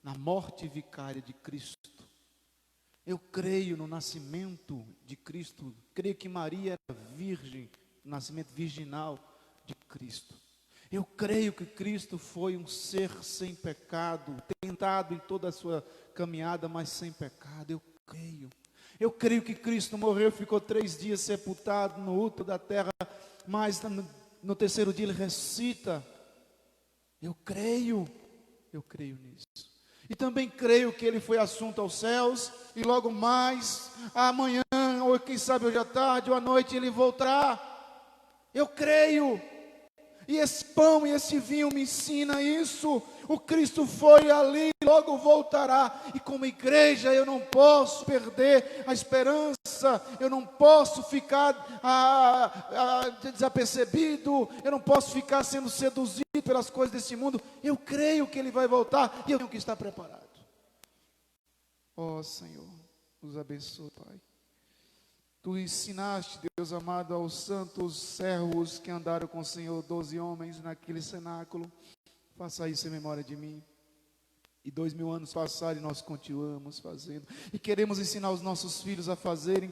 na morte vicária de Cristo. Eu creio no nascimento de Cristo. Creio que Maria era virgem, no nascimento virginal de Cristo. Eu creio que Cristo foi um ser sem pecado, tentado em toda a sua caminhada, mas sem pecado. Eu creio. Eu creio que Cristo morreu, ficou 3 dias sepultado no útero da terra, mas no terceiro dia ele ressuscita. Eu creio nisso. E também creio que ele foi assunto aos céus, e logo mais, amanhã, ou quem sabe hoje à tarde, ou à noite, ele voltará. Eu creio. E esse pão e esse vinho me ensina isso. O Cristo foi ali, logo voltará. E como igreja eu não posso perder a esperança. Eu não posso ficar desapercebido. Eu não posso ficar sendo seduzido pelas coisas desse mundo. Eu creio que Ele vai voltar e eu tenho que estar preparado. Ó Senhor, nos abençoe, Pai. Tu ensinaste, Deus amado, aos santos servos que andaram com o Senhor, 12 homens naquele cenáculo. Faça isso em memória de mim. E 2000 anos passaram e nós continuamos fazendo. E queremos ensinar os nossos filhos a fazerem,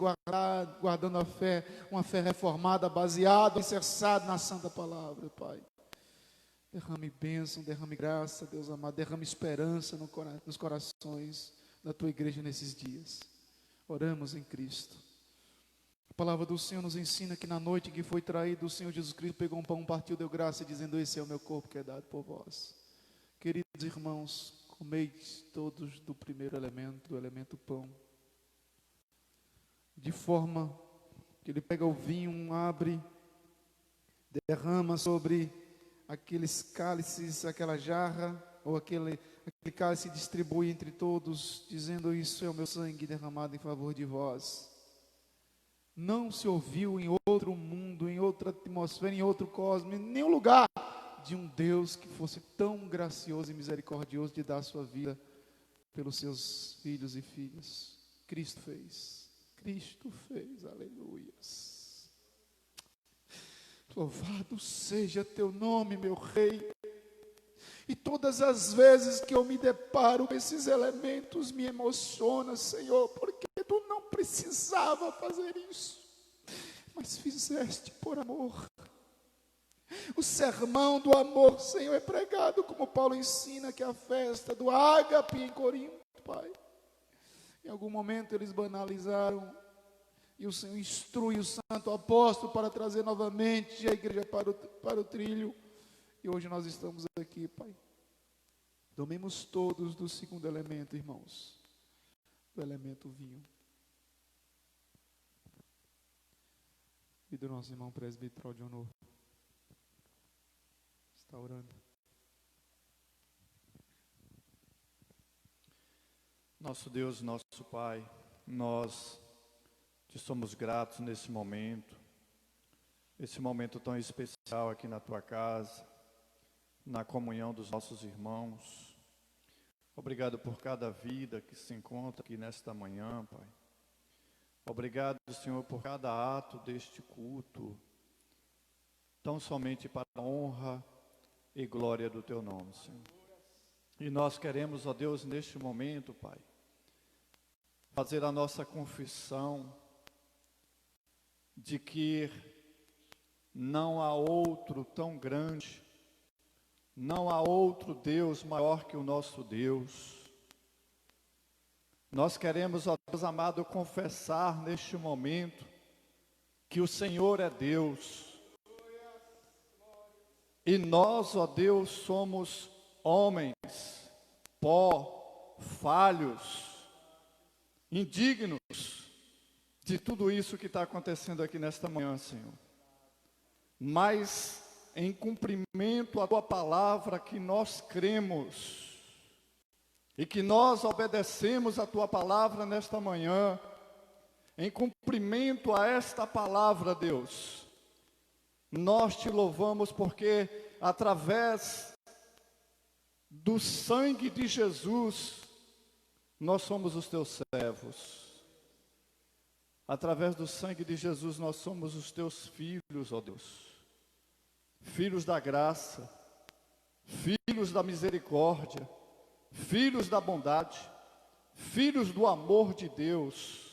guardando a fé, uma fé reformada, baseada, alicerçada na santa palavra, Pai. Derrame bênção, derrame graça, Deus amado, derrame esperança nos corações da tua igreja nesses dias. Oramos em Cristo. A palavra do Senhor nos ensina que na noite que foi traído, o Senhor Jesus Cristo pegou um pão, partiu, deu graça, dizendo: esse é o meu corpo que é dado por vós. Queridos irmãos, comeis todos do primeiro elemento, do elemento pão. De forma que ele pega o vinho, abre, derrama sobre aqueles cálices, aquela jarra, ou aquele cálice, distribui entre todos, dizendo: isso é o meu sangue derramado em favor de vós. Não se ouviu em outro mundo, em outra atmosfera, em outro cosmos, em nenhum lugar, de um Deus que fosse tão gracioso e misericordioso de dar a sua vida pelos seus filhos e filhas. Cristo fez, aleluias. Louvado seja teu nome, meu Rei. E todas as vezes que eu me deparo com esses elementos, me emociona, Senhor, porque tu não precisava fazer isso, mas fizeste por amor. O sermão do amor, Senhor, é pregado como Paulo ensina, que é a festa do ágape em Corinto, Pai. Em algum momento eles banalizaram, e o Senhor instrui o santo apóstolo para trazer novamente a igreja para o trilho. E hoje nós estamos aqui, Pai. Tomemos todos do segundo elemento, irmãos. do elemento vinho. E do nosso irmão presbítero Aldionor. Está orando. Nosso Deus, nosso Pai, nós te somos gratos nesse momento, esse momento tão especial aqui na tua casa, na comunhão dos nossos irmãos. Obrigado por cada vida que se encontra aqui nesta manhã, Pai. Obrigado, Senhor, por cada ato deste culto, tão somente para a honra e glória do teu nome, Senhor. E nós queremos, ó Deus, neste momento, Pai, fazer a nossa confissão de que não há outro tão grande, não há outro Deus maior que o nosso Deus. Nós queremos, ó Deus amado, confessar neste momento que o Senhor é Deus. E nós, ó Deus, somos homens, pó, falhos, indignos de tudo isso que está acontecendo aqui nesta manhã, Senhor. Mas em cumprimento à tua palavra que nós cremos e que nós obedecemos a tua palavra nesta manhã, em cumprimento a esta palavra, Deus, nós te louvamos porque através do sangue de Jesus nós somos os teus servos. Através do sangue de Jesus nós somos os teus filhos, ó Deus. Filhos da graça, filhos da misericórdia, filhos da bondade, filhos do amor de Deus.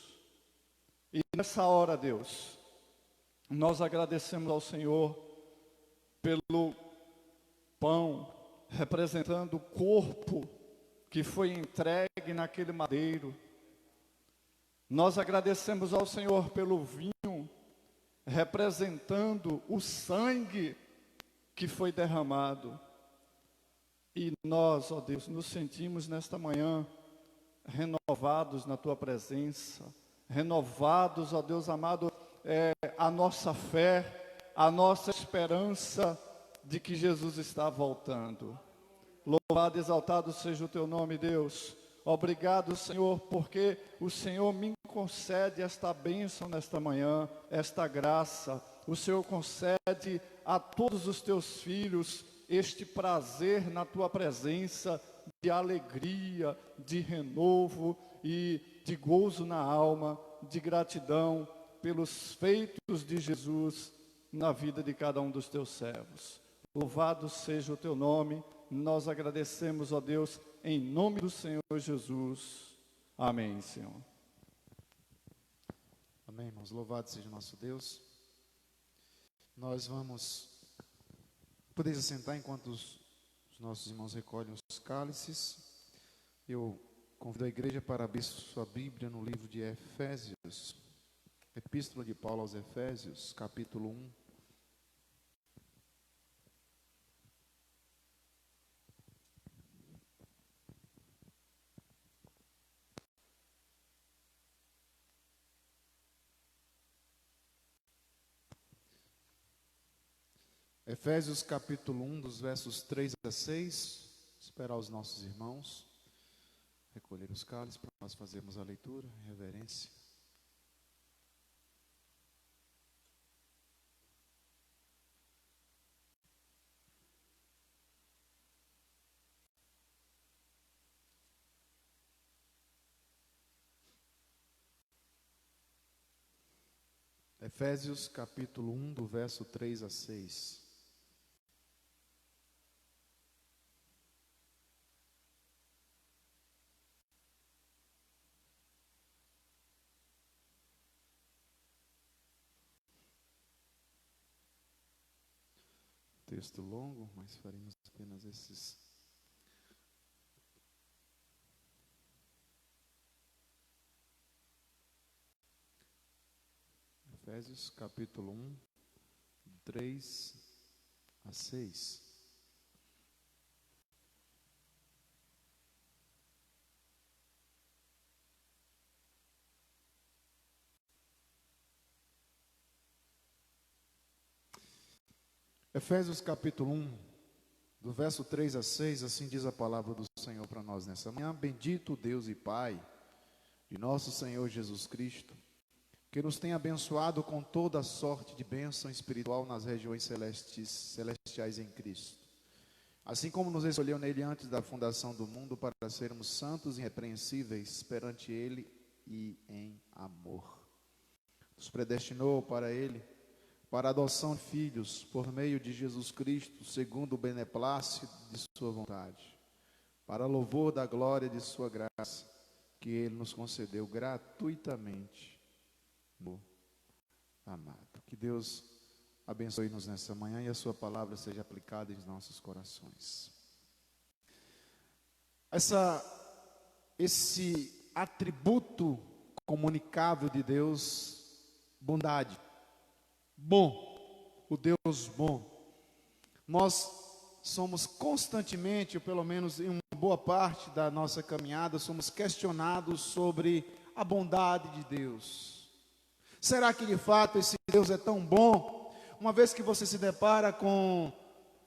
E nessa hora, Deus, nós agradecemos ao Senhor pelo pão, representando o corpo que foi entregue naquele madeiro. Nós agradecemos ao Senhor pelo vinho, representando o sangue que foi derramado. E nós, ó Deus, nos sentimos nesta manhã renovados na tua presença, renovados, ó Deus amado, a nossa fé, a nossa esperança de que Jesus está voltando. Louvado e exaltado seja o teu nome, Deus. Obrigado, Senhor, porque o Senhor me concede esta bênção nesta manhã, esta graça. O Senhor concede a todos os teus filhos este prazer na tua presença, de alegria, de renovo e de gozo na alma, de gratidão pelos feitos de Jesus na vida de cada um dos teus servos. Louvado seja o teu nome, nós agradecemos, ó Deus, em nome do Senhor Jesus. Amém, Senhor. Amém, irmãos. Louvado seja o nosso Deus. Nós vamos poder se assentar enquanto os nossos irmãos recolhem os cálices. Eu convido a igreja para abrir sua Bíblia no livro de Efésios, Epístola de Paulo aos Efésios, capítulo 1. Efésios capítulo 1, dos versos 3 a 6, esperar os nossos irmãos recolher os cálices para nós fazermos a leitura em reverência. Efésios capítulo 1, do verso 3 a 6. Texto longo, mas faremos apenas esses. Efésios capítulo 1, 3 a 6. Efésios capítulo 1, do verso 3 a 6, assim diz a palavra do Senhor para nós nessa manhã. Bendito Deus e Pai de nosso Senhor Jesus Cristo, que nos tem abençoado com toda a sorte de bênção espiritual nas regiões celestiais em Cristo. Assim como nos escolheu nele antes da fundação do mundo para sermos santos e irrepreensíveis perante ele e em amor. Nos predestinou para ele, para a adoção de filhos, por meio de Jesus Cristo, segundo o beneplácito de sua vontade, para louvor da glória de sua graça, que ele nos concedeu gratuitamente no amado. Que Deus abençoe-nos nessa manhã e a sua palavra seja aplicada em nossos corações. Esse atributo comunicável de Deus, bondade, bom, o Deus bom. Nós somos constantemente, ou pelo menos em uma boa parte da nossa caminhada, somos questionados sobre a bondade de Deus. Será que de fato esse Deus é tão bom? Uma vez que você se depara com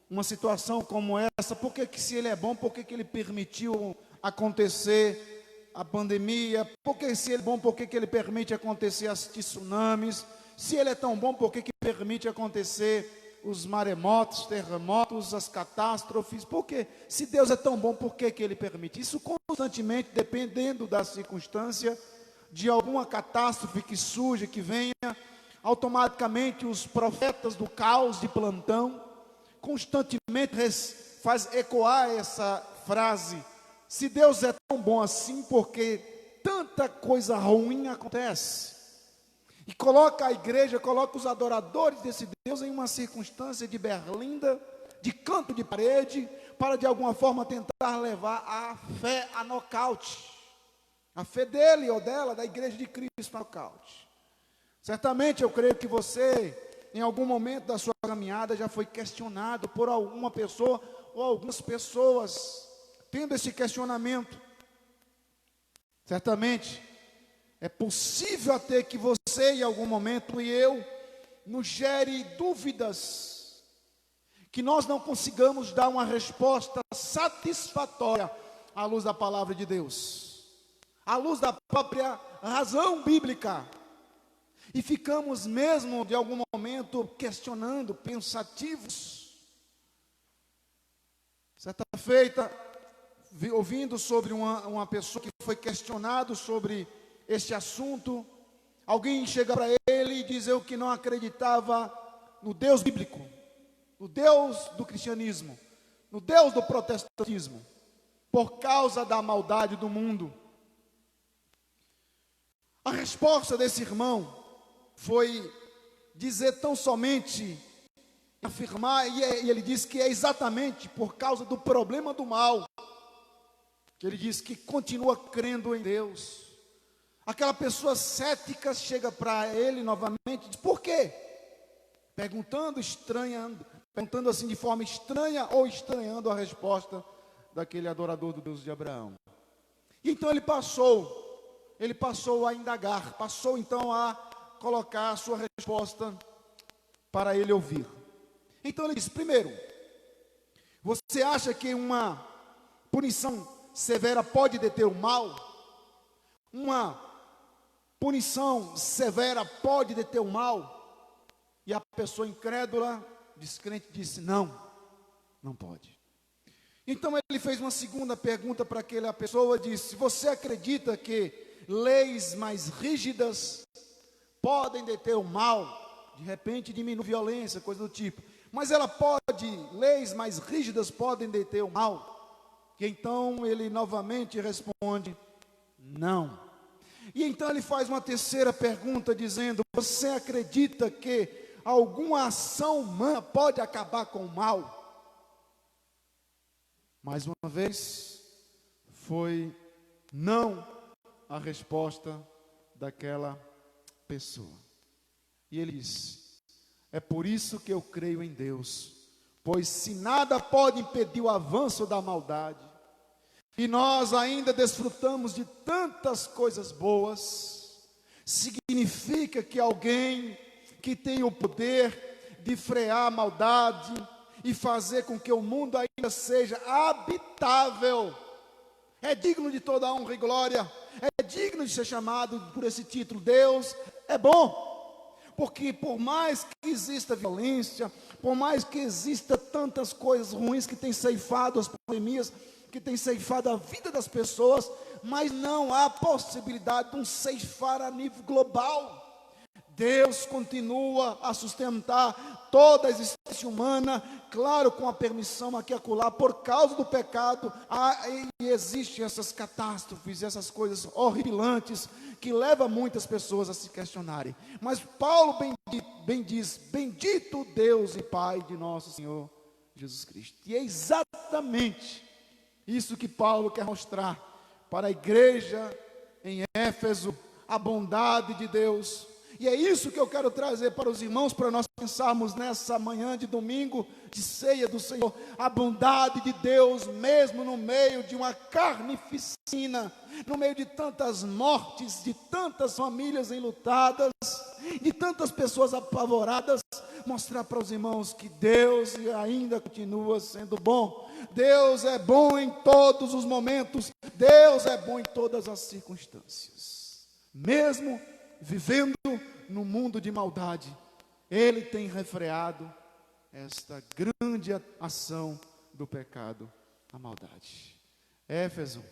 uma situação como essa, por que se ele é bom, por que ele permitiu acontecer a pandemia? Por que se ele é bom, por que ele permite acontecer as tsunamis? Se ele é tão bom, por que permite acontecer os maremotos, terremotos, as catástrofes? Porque se Deus é tão bom, por que ele permite? Isso constantemente, dependendo da circunstância, de alguma catástrofe que surge, que venha, automaticamente os profetas do caos de plantão, constantemente faz ecoar essa frase: se Deus é tão bom assim, porque tanta coisa ruim acontece? E coloca a igreja, coloca os adoradores desse Deus em uma circunstância de berlinda, de canto de parede, para de alguma forma tentar levar a fé a nocaute. A fé dele ou dela, da igreja de Cristo, a nocaute. Certamente eu creio que você, em algum momento da sua caminhada, já foi questionado por alguma pessoa ou algumas pessoas, tendo esse questionamento. Certamente é possível até que você, em algum momento, e eu, nos gere dúvidas, que nós não consigamos dar uma resposta satisfatória à luz da palavra de Deus, à luz da própria razão bíblica. E ficamos mesmo, de algum momento, questionando, pensativos. Certa feita, ouvindo sobre uma pessoa que foi questionado sobre este assunto, alguém chega para ele e diz que não acreditava no Deus bíblico, no Deus do cristianismo, no Deus do protestantismo, por causa da maldade do mundo. A resposta desse irmão foi dizer tão somente, afirmar, e ele diz que é exatamente por causa do problema do mal, que ele diz que continua crendo em Deus. Aquela pessoa cética chega para ele novamente e diz: por quê? Perguntando assim de forma estranha ou estranhando a resposta daquele adorador do Deus de Abraão. E então ele passou a indagar, passou então a colocar a sua resposta para ele ouvir. Então ele diz: primeiro, você acha que uma punição severa pode deter o mal? Uma punição severa pode deter o mal? E a pessoa incrédula, descrente, disse: não pode. Então ele fez uma segunda pergunta para aquela pessoa, disse: você acredita que leis mais rígidas podem deter o mal? De repente diminui a violência, coisa do tipo. Mas leis mais rígidas podem deter o mal? E então ele novamente responde: não. E então ele faz uma terceira pergunta dizendo: você acredita que alguma ação humana pode acabar com o mal? Mais uma vez, foi não a resposta daquela pessoa. E ele diz: é por isso que eu creio em Deus, pois se nada pode impedir o avanço da maldade, e nós ainda desfrutamos de tantas coisas boas, significa que alguém que tem o poder de frear a maldade e fazer com que o mundo ainda seja habitável. É digno de toda honra e glória, é digno de ser chamado por esse título. Deus é bom, porque por mais que exista violência, por mais que exista tantas coisas ruins que têm ceifado as pandemias, que têm ceifado a vida das pessoas, mas não há possibilidade de um ceifar a nível global. Deus continua a sustentar toda a existência humana, claro, com a permissão aqui e acolá, por causa do pecado, e existem essas catástrofes, essas coisas horripilantes, que levam muitas pessoas a se questionarem. Mas Paulo bem diz, bendito Deus e Pai de nosso Senhor Jesus Cristo. E é exatamente isso que Paulo quer mostrar para a igreja em Éfeso, a bondade de Deus. E é isso que eu quero trazer para os irmãos, para nós pensarmos nessa manhã de domingo, de ceia do Senhor, a bondade de Deus, mesmo no meio de uma carnificina, no meio de tantas mortes, de tantas famílias enlutadas, de tantas pessoas apavoradas, mostrar para os irmãos que Deus ainda continua sendo bom. Deus é bom em todos os momentos, Deus é bom em todas as circunstâncias, mesmo vivendo no mundo de maldade, Ele tem refreado esta grande ação do pecado, a maldade. Éfeso,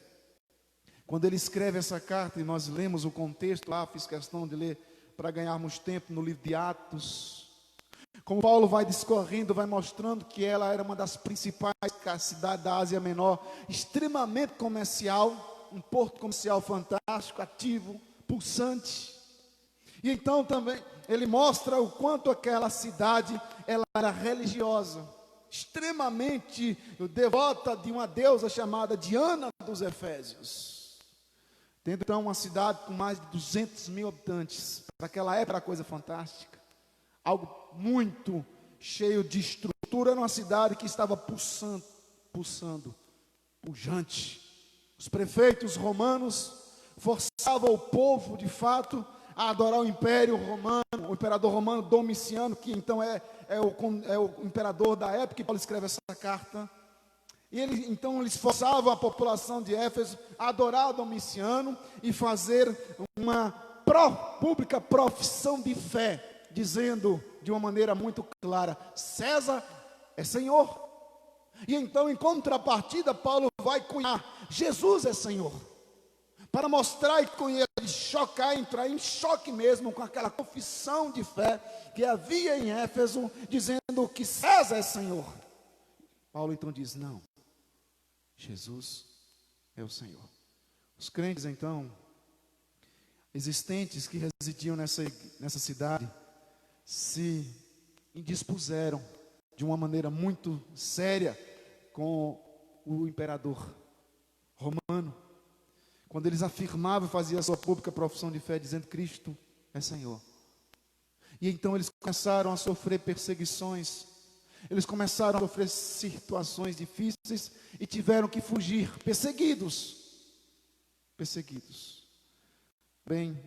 quando ele escreve essa carta, e nós lemos o contexto lá, fiz questão de ler para ganharmos tempo no livro de Atos, como Paulo vai discorrendo, vai mostrando que ela era uma das principais cidades da Ásia Menor, extremamente comercial, um porto comercial fantástico, ativo, pulsante. E então também ele mostra o quanto aquela cidade ela era religiosa, extremamente devota de uma deusa chamada Diana dos Efésios. Tendo então uma cidade com mais de 200 mil habitantes, para aquela época era coisa fantástica, algo muito cheio de estrutura, era uma cidade que estava pulsando, pujante. Os prefeitos romanos forçavam o povo de fato a adorar o Império Romano, o imperador romano Domiciano, que então é o imperador da época que Paulo escreve essa carta. E então eles forçavam a população de Éfeso a adorar o Domiciano e fazer uma pública profissão de fé, dizendo de uma maneira muito clara: César é Senhor. E então, em contrapartida, Paulo vai cunhar: Jesus é Senhor, para mostrar e chocar, entrar em choque mesmo com aquela confissão de fé que havia em Éfeso, dizendo que César é Senhor. Paulo então diz: não, Jesus é o Senhor. Os crentes então, existentes que residiam nessa cidade, se indispuseram de uma maneira muito séria com o imperador romano, quando eles afirmavam e faziam a sua pública profissão de fé, dizendo: Cristo é Senhor. E então eles começaram a sofrer perseguições, eles começaram a sofrer situações difíceis e tiveram que fugir, perseguidos. Bem,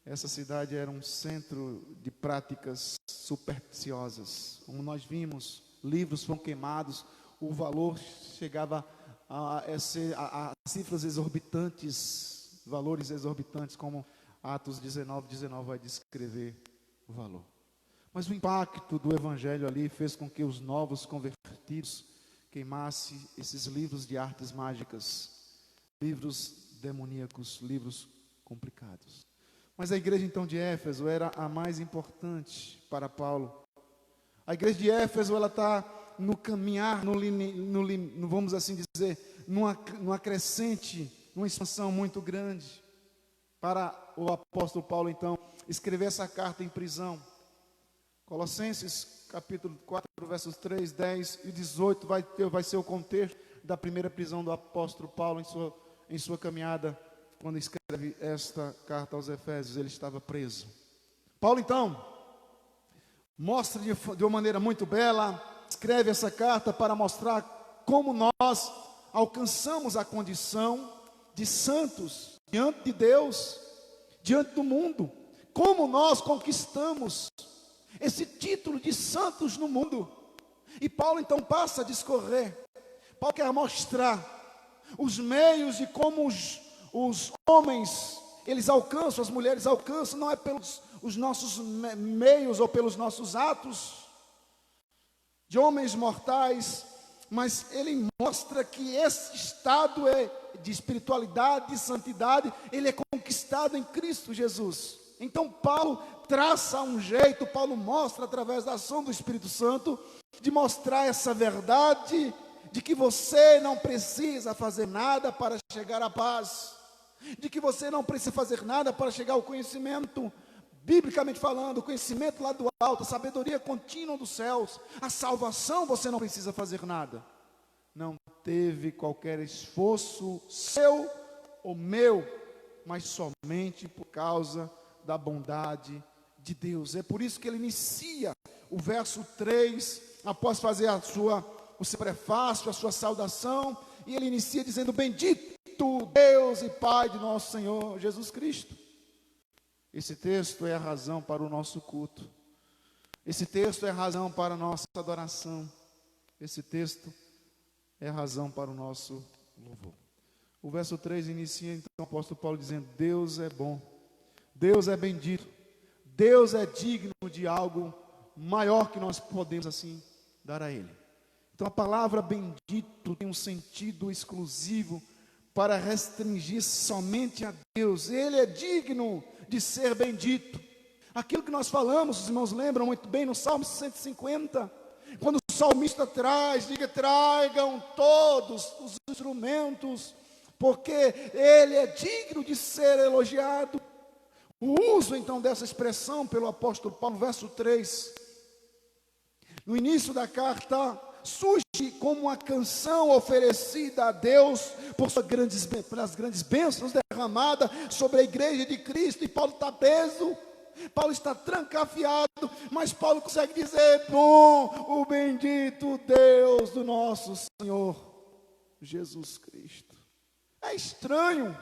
essa cidade era um centro de práticas supersticiosas. Como nós vimos, livros foram queimados, o valor chegava a cifras exorbitantes, valores exorbitantes, como Atos 19 vai descrever o valor. Mas o impacto do evangelho ali fez com que os novos convertidos queimassem esses livros de artes mágicas, livros demoníacos, livros complicados. Mas a igreja então de Éfeso era a mais importante para Paulo. A igreja de Éfeso, ela está no caminhar, vamos assim dizer, numa crescente, numa expansão muito grande, para o apóstolo Paulo então escrever essa carta em prisão. Colossenses capítulo 4, versos 3, 10 e 18 vai ser o contexto da primeira prisão do apóstolo Paulo em sua caminhada. Quando escreve esta carta aos Efésios, ele estava preso. Paulo então mostra de uma maneira muito bela, escreve essa carta para mostrar como nós alcançamos a condição de santos diante de Deus, diante do mundo, como nós conquistamos esse título de santos no mundo. E Paulo então passa a discorrer. Paulo quer mostrar os meios de como os homens, eles alcançam, as mulheres alcançam, não é pelos os nossos meios ou pelos nossos atos de homens mortais, mas ele mostra que esse estado de espiritualidade, de santidade, ele é conquistado em Cristo Jesus. Então Paulo traça um jeito, Paulo mostra através da ação do Espírito Santo, de mostrar essa verdade, de que você não precisa fazer nada para chegar à paz, de que você não precisa fazer nada para chegar ao conhecimento, biblicamente falando, o conhecimento lá do alto, a sabedoria contínua dos céus, a salvação, você não precisa fazer nada. Não teve qualquer esforço seu ou meu, mas somente por causa da bondade de Deus. É por isso que ele inicia o verso 3, após fazer o seu prefácio, a sua saudação, e ele inicia dizendo: bendito Deus e Pai de nosso Senhor Jesus Cristo. Esse texto é a razão para o nosso culto. Esse texto é a razão para a nossa adoração. Esse texto é a razão para o nosso louvor. O verso 3 inicia então o apóstolo Paulo dizendo: Deus é bom, Deus é bendito, Deus é digno de algo maior que nós podemos assim dar a Ele. Então a palavra bendito tem um sentido exclusivo para restringir somente a Deus. Ele é digno de ser bendito. Aquilo que nós falamos, os irmãos lembram muito bem no Salmo 150, quando o salmista diga: tragam todos os instrumentos, porque ele é digno de ser elogiado. O uso então dessa expressão pelo apóstolo Paulo, verso 3, no início da carta, surge como uma canção oferecida a Deus pelas grandes bênçãos derramadas sobre a igreja de Cristo. E Paulo está preso, Paulo está trancafiado, mas Paulo consegue dizer: bom, o bendito Deus do nosso Senhor Jesus Cristo. É estranho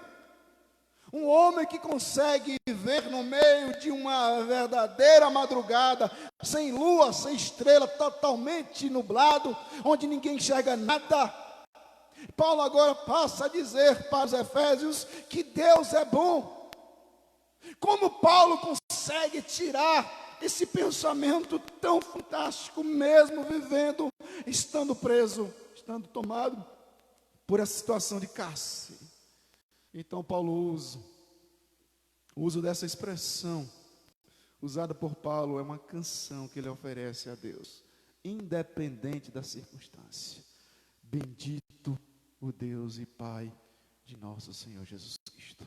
um homem que consegue viver no meio de uma verdadeira madrugada, sem lua, sem estrela, totalmente nublado, onde ninguém enxerga nada. Paulo agora passa a dizer para os Efésios que Deus é bom. Como Paulo consegue tirar esse pensamento tão fantástico, mesmo vivendo, estando preso, estando tomado por essa situação de cárcere? Então Paulo usa o uso dessa expressão usada por Paulo, é uma canção que ele oferece a Deus, independente da circunstância. Bendito o Deus e Pai de nosso Senhor Jesus Cristo.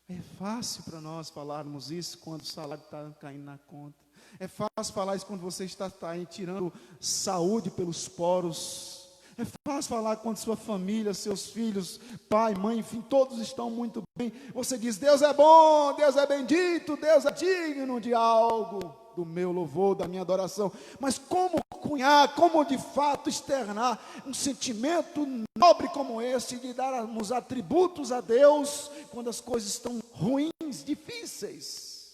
É fácil para nós falarmos isso quando o salário está caindo na conta. É fácil falar isso quando você está aí tirando saúde pelos poros. É fácil falar quando sua família, seus filhos, pai, mãe, enfim, todos estão muito bem. Você diz: Deus é bom, Deus é bendito, Deus é digno de algo, do meu louvor, da minha adoração. Mas como cunhar, como de fato externar um sentimento nobre como esse, de darmos atributos a Deus, quando as coisas estão ruins, difíceis?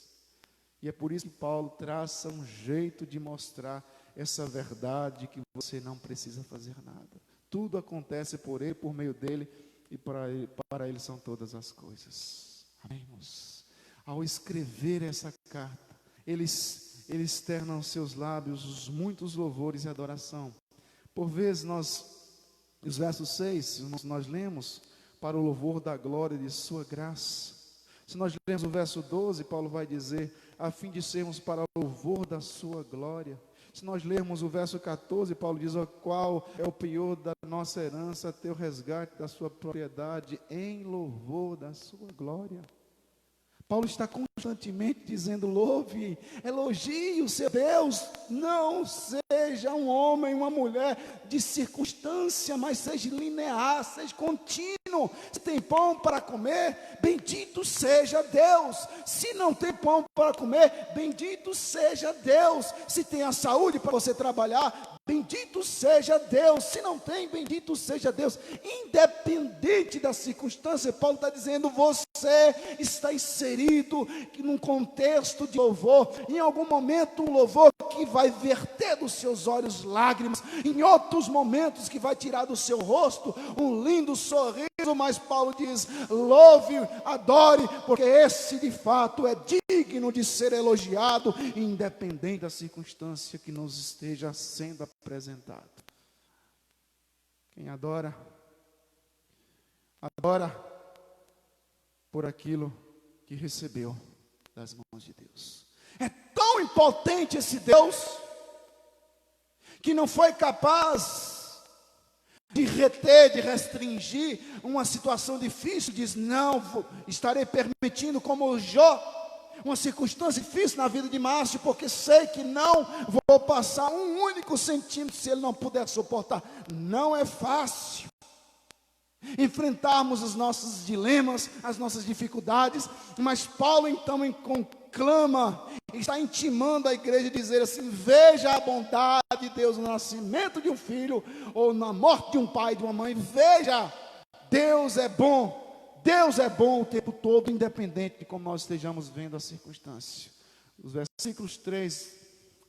E é por isso que Paulo traça um jeito de mostrar essa verdade, que você não precisa fazer nada. Tudo acontece por Ele, por meio dEle, e para Ele são todas as coisas. Amém, irmãos? Ao escrever essa carta, ele externa aos seus lábios os muitos louvores e adoração. Por vezes os versos 6, nós lemos para o louvor da glória de sua graça. Se nós lemos o verso 12, Paulo vai dizer: a fim de sermos para o louvor da sua glória. Se nós lermos o verso 14, Paulo diz: o qual é o penhor da nossa herança, teu resgate da sua propriedade, em louvor da sua glória. Paulo está constantemente dizendo: louve, elogie o seu Deus. Não seja um homem, uma mulher de circunstância, mas seja linear, seja contínuo. Se tem pão para comer, bendito seja Deus. Se não tem pão para comer, bendito seja Deus. Se tem a saúde para você trabalhar, bendito seja Deus. Se não tem, bendito seja Deus. Independente da circunstância, Paulo está dizendo: você está inserido num contexto de louvor. Em algum momento, um louvor que que vai verter dos seus olhos lágrimas, em outros momentos que vai tirar do seu rosto um lindo sorriso, mas Paulo diz: louve, adore, porque esse de fato é digno de ser elogiado, independente da circunstância que nos esteja sendo apresentado. Quem adora, adora por aquilo que recebeu das mãos de Deus. É tão impotente esse Deus, que não foi capaz de reter, de restringir uma situação difícil. Diz: não, estarei permitindo, como Jó, uma circunstância difícil na vida de Márcio, porque sei que não vou passar um único centímetro se ele não puder suportar. Não é fácil enfrentarmos os nossos dilemas, as nossas dificuldades, mas Paulo então conclama, está intimando a igreja a dizer assim: veja a bondade de Deus no nascimento de um filho, ou na morte de um pai e de uma mãe. Veja, Deus é bom. Deus é bom o tempo todo, independente de como nós estejamos vendo a circunstância. Os versículos 3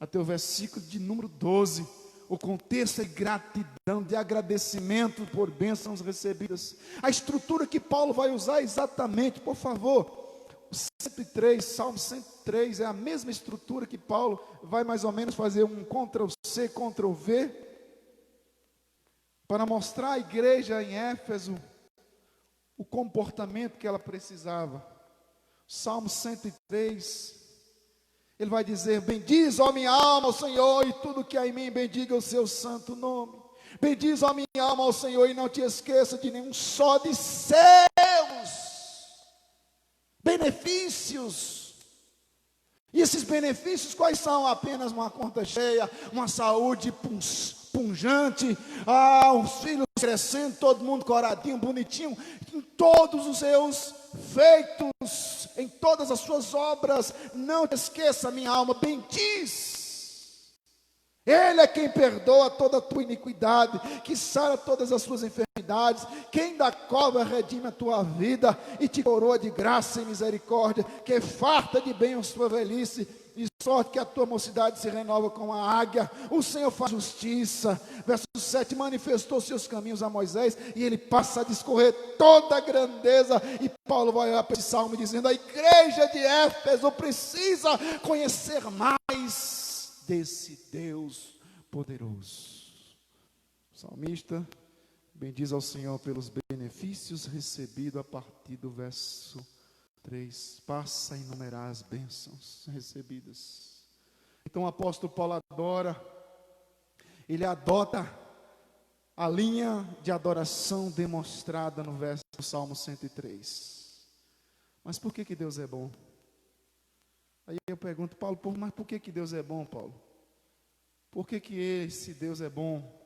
até o versículo de número 12, o contexto é gratidão, de agradecimento por bênçãos recebidas. A estrutura que Paulo vai usar é exatamente, por favor, o 103, Salmo 103, é a mesma estrutura que Paulo vai mais ou menos fazer um Ctrl+C, Ctrl+V, para mostrar à igreja em Éfeso o comportamento que ela precisava. Salmo 103, ele vai dizer: bendiz, ó minha alma, ao Senhor, e tudo que há em mim, bendiga o seu santo nome. Bendiz, ó minha alma, ao Senhor, e não te esqueça de nenhum só de seus benefícios. E esses benefícios quais são? Apenas uma conta cheia, uma saúde punjante, os filhos crescendo, todo mundo coradinho, bonitinho, em todos os seus feitos, em todas as suas obras. Não te esqueça, minha alma, bendiz. Ele é quem perdoa toda a tua iniquidade, que sara todas as suas enfermidades, quem da cova redime a tua vida e te coroa de graça e misericórdia, que farta de bem a sua velhice, de sorte que a tua mocidade se renova como a águia. O Senhor faz justiça. Verso 7, manifestou seus caminhos a Moisés, e ele passa a discorrer toda a grandeza. E Paulo vai olhar para esse salmo dizendo: a igreja de Éfeso precisa conhecer mais desse Deus poderoso. O salmista bendiz ao Senhor pelos benefícios recebidos a partir do verso 3, passa a enumerar as bênçãos recebidas. Então o apóstolo Paulo ele adota a linha de adoração demonstrada no verso do Salmo 103. Mas por que Deus é bom? Aí eu pergunto: Paulo, mas por que Deus é bom, Paulo? Por que esse Deus é bom?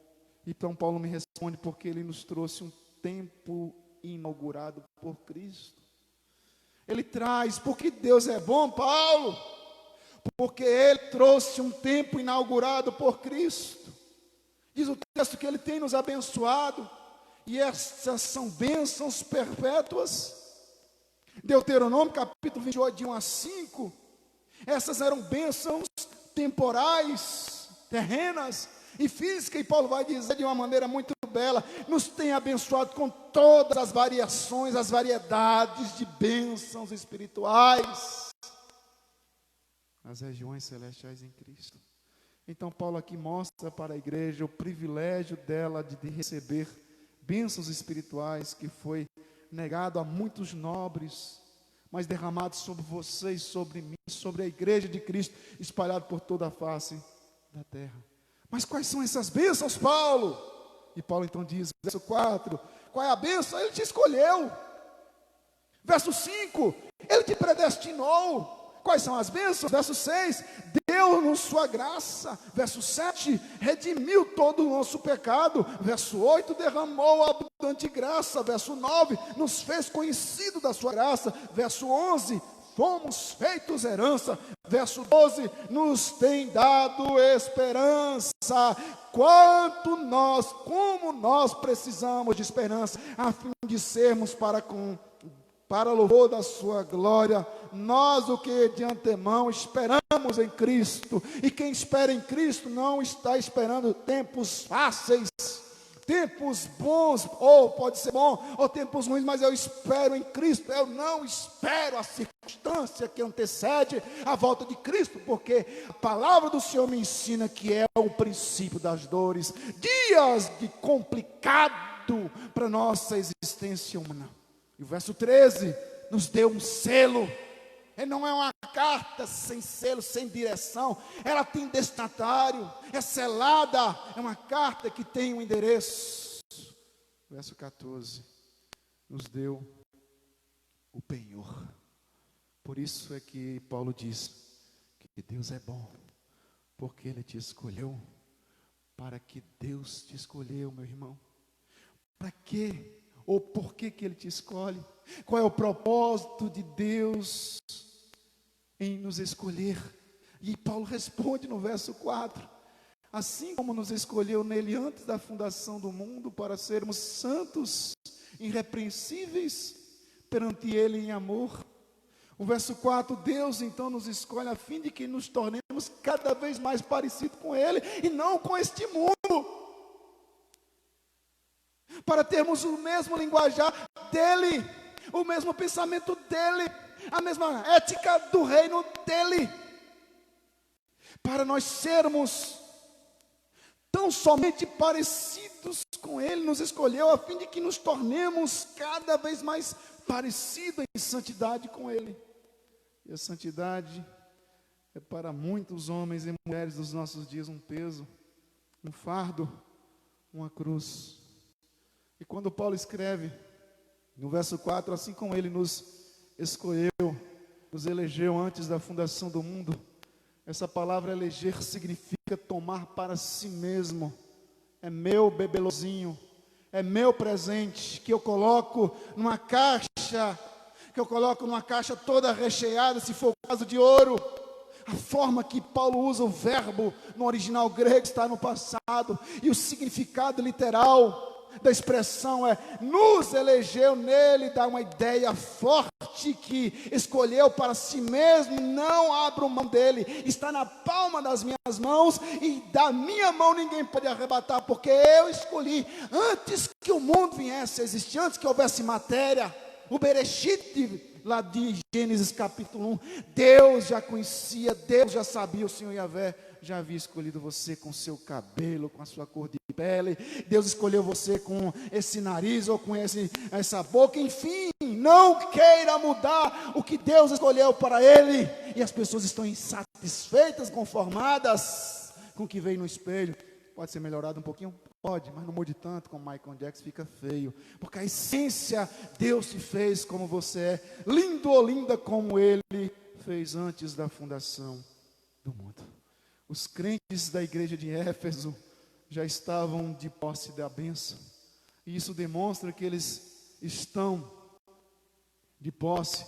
Então Paulo me responde: porque ele nos trouxe um tempo inaugurado por Cristo. Ele traz, porque Deus é bom, Paulo? Porque ele trouxe um tempo inaugurado por Cristo. Diz o texto que ele tem nos abençoado, e essas são bênçãos perpétuas. Deuteronômio capítulo 28, de 1 a 5, essas eram bênçãos temporais, terrenas e físicas, e Paulo vai dizer de uma maneira muito bela: nos tem abençoado com todas as variações, as variedades de bênçãos espirituais nas regiões celestiais em Cristo. Então Paulo aqui mostra para a igreja o privilégio dela de receber bênçãos espirituais que foi negado a muitos nobres, mas derramado sobre vocês, sobre mim, sobre a igreja de Cristo, espalhado por toda a face da terra. Mas quais são essas bênçãos, Paulo? E Paulo então diz, verso 4, qual é a bênção? Ele te escolheu. Verso 5, ele te predestinou. Quais são as bênçãos? Verso 6, deu-nos sua graça. Verso 7, redimiu todo o nosso pecado. Verso 8, derramou a abundante graça. Verso 9, nos fez conhecido da sua graça. Verso 11, fomos feitos herança. Verso 12, nos tem dado esperança. Como nós precisamos de esperança, a fim de sermos para louvor da sua glória, nós o que de antemão esperamos esperamos em Cristo. E quem espera em Cristo não está esperando tempos fáceis, tempos bons, ou pode ser bom, ou tempos ruins, mas eu espero em Cristo. Eu não espero a circunstância que antecede a volta de Cristo, porque a palavra do Senhor me ensina que é o princípio das dores, dias de complicado para nossa existência humana. E o verso 13 nos deu um selo. Ele não é uma carta sem selo, sem direção. Ela tem destinatário, é selada. É uma carta que tem um endereço. Verso 14 nos deu o penhor. Por isso é que Paulo diz que Deus é bom, porque Ele te escolheu. Para que Deus te escolheu, meu irmão? Para quê? Ou por que Ele te escolhe? Qual é o propósito de Deus em nos escolher? E Paulo responde no verso 4: assim como nos escolheu nele antes da fundação do mundo, para sermos santos, irrepreensíveis perante ele em amor. O verso 4, Deus então nos escolhe a fim de que nos tornemos cada vez mais parecidos com ele, e não com este mundo, para termos o mesmo linguajar dele, o mesmo pensamento dele, a mesma ética do reino dele, para nós sermos tão somente parecidos com ele. Nos escolheu a fim de que nos tornemos cada vez mais parecidos em santidade com ele. E a santidade é para muitos homens e mulheres dos nossos dias um peso, um fardo, uma cruz. E quando Paulo escreve no verso 4, assim como ele nos escolheu, nos elegeu antes da fundação do mundo, essa palavra eleger significa tomar para si mesmo. É meu bebelozinho, é meu presente, que eu coloco numa caixa, toda recheada, se for o caso de ouro. A forma que Paulo usa o verbo no original grego está no passado, e o significado literal da expressão é: nos elegeu nele, dá uma ideia forte que escolheu para si mesmo. Não abro mão dele, está na palma das minhas mãos, e da minha mão ninguém pode arrebatar, porque eu escolhi antes que o mundo viesse a existir, antes que houvesse matéria. O Bereshit, lá de Gênesis capítulo 1, Deus já conhecia, Deus já sabia, o Senhor Yahvé já havia escolhido você com seu cabelo, com a sua cor de pele. Deus escolheu você com esse nariz ou com essa boca. Enfim, não queira mudar o que Deus escolheu para ele. E as pessoas estão insatisfeitas, conformadas com o que veio no espelho. Pode ser melhorado um pouquinho? Pode, mas não mude tanto como Michael Jackson, fica feio. Porque a essência, Deus te fez como você é, lindo ou linda como ele fez antes da fundação do mundo. Os crentes da igreja de Éfeso já estavam de posse da bênção. E isso demonstra que eles estão de posse.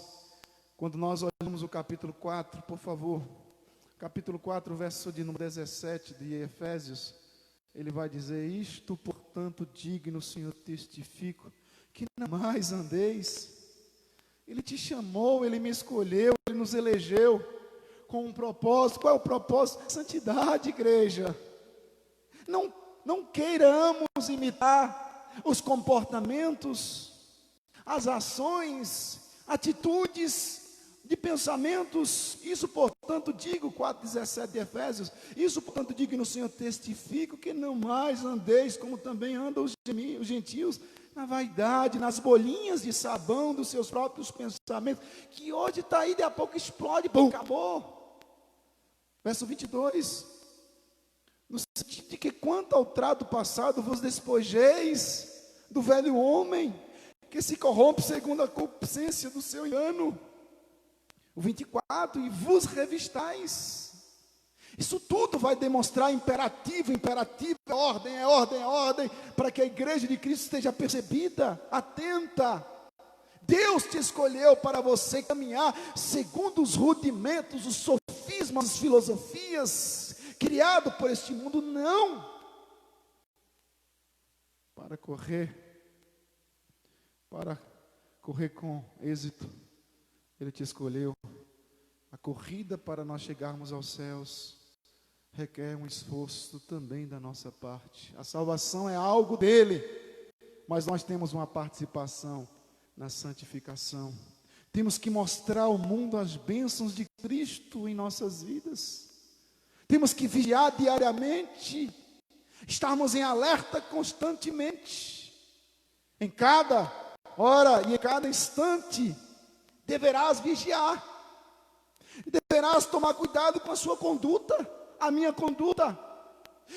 Quando nós olhamos o capítulo 4, por favor, capítulo 4, verso de número 17 de Efésios, ele vai dizer: isto, portanto, digno, Senhor, testifico, que não mais andeis. Ele te chamou, ele me escolheu, ele nos elegeu com um propósito. Qual é o propósito? Santidade, igreja. Não queiramos imitar os comportamentos, as ações, atitudes de pensamentos. Isso, portanto, digo, 4,17 de Efésios, isso, portanto, digo no Senhor, testifico que não mais andeis como também andam os gentios, na vaidade, nas bolinhas de sabão dos seus próprios pensamentos, que hoje está aí, daqui a pouco explode, bum, acabou. Verso 22, no sentido de que quanto ao trato passado vos despojeis do velho homem, que se corrompe segundo a concupiscência do seu engano. O 24, e vos revistais. Isso tudo vai demonstrar imperativo, é ordem, para que a igreja de Cristo esteja percebida, atenta. Deus te escolheu para você caminhar segundo os rudimentos, os sofismas, as filosofias criados por este mundo, não. Para correr com êxito, Ele te escolheu a corrida para nós chegarmos aos céus requer um esforço também da nossa parte. A salvação é algo dele, mas nós temos uma participação na santificação. Temos que mostrar ao mundo as bênçãos de Cristo em nossas vidas. Temos que vigiar diariamente, estarmos em alerta constantemente. Em cada hora e em cada instante, deverás vigiar. Deverás tomar cuidado com a sua conduta, a minha conduta,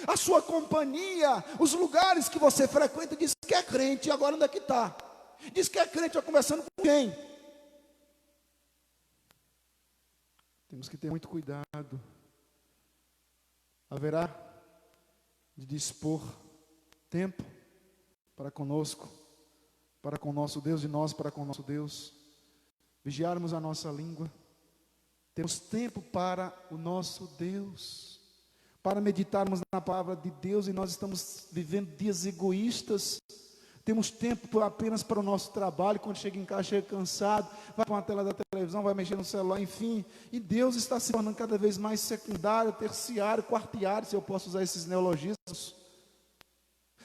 a sua companhia, os lugares que você frequenta. Diz que é crente, e agora onde é que está? Diz que é crente, está conversando com quem? Temos que ter muito cuidado. Haverá de dispor tempo para conosco, para com o nosso Deus, e nós para com o nosso Deus. Vigiarmos a nossa língua. Temos tempo para o nosso Deus, para meditarmos na palavra de Deus, e nós estamos vivendo dias egoístas. Temos tempo apenas para o nosso trabalho. Quando chega em casa, chega cansado, vai para uma tela da televisão, vai mexer no celular, enfim. E Deus está se tornando cada vez mais secundário, terciário, quartiário, se eu posso usar esses neologismos.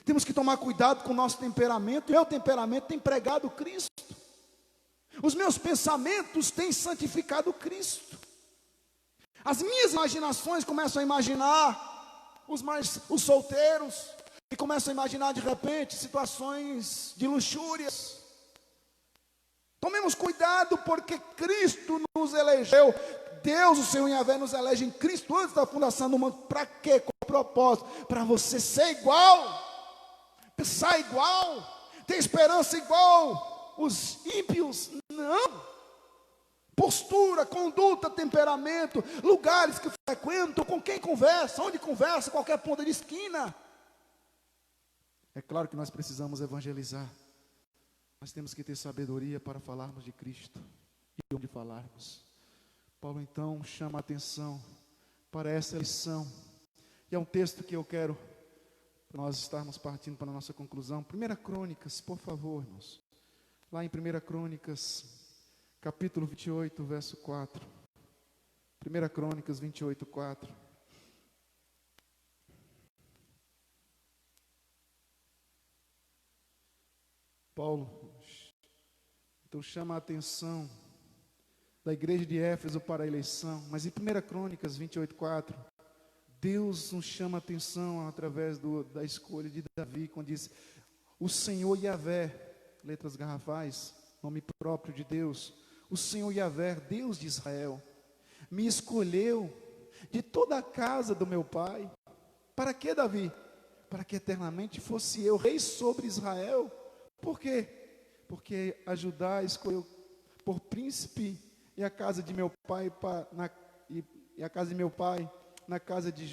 Temos que tomar cuidado com o nosso temperamento. Meu temperamento tem pregado Cristo. Os meus pensamentos têm santificado Cristo. As minhas imaginações começam a imaginar os solteiros, e começam a imaginar de repente situações de luxúrias. Tomemos cuidado, porque Cristo nos elegeu. Deus, o Senhor Yahvé, nos elege em Cristo antes da fundação do mundo. Para quê? Com propósito? Para você ser igual, pensar igual, ter esperança igual os ímpios. Não. Postura, conduta, temperamento, lugares que frequentam, com quem conversa, onde conversa, qualquer ponta de esquina. É claro que nós precisamos evangelizar, mas temos que ter sabedoria para falarmos de Cristo e onde falarmos. Paulo então chama a atenção para essa lição, e é um texto que eu quero, para nós estarmos partindo para a nossa conclusão. 1 Crônicas, por favor, irmãos. Lá em 1 Crônicas, capítulo 28, verso 4. 1 Crônicas 28, 4. Paulo então chama a atenção da igreja de Éfeso para a eleição. Mas em 1 Crônicas 28, 4, Deus nos chama a atenção através da escolha de Davi, quando diz: o Senhor Yahvé, letras garrafais, nome próprio de Deus, o Senhor Yahvé, Deus de Israel, me escolheu de toda a casa do meu pai. Para quê, Davi? Para que eternamente fosse eu rei sobre Israel. Por quê? Porque a Judá escolheu por príncipe, e a casa de meu pai na casa de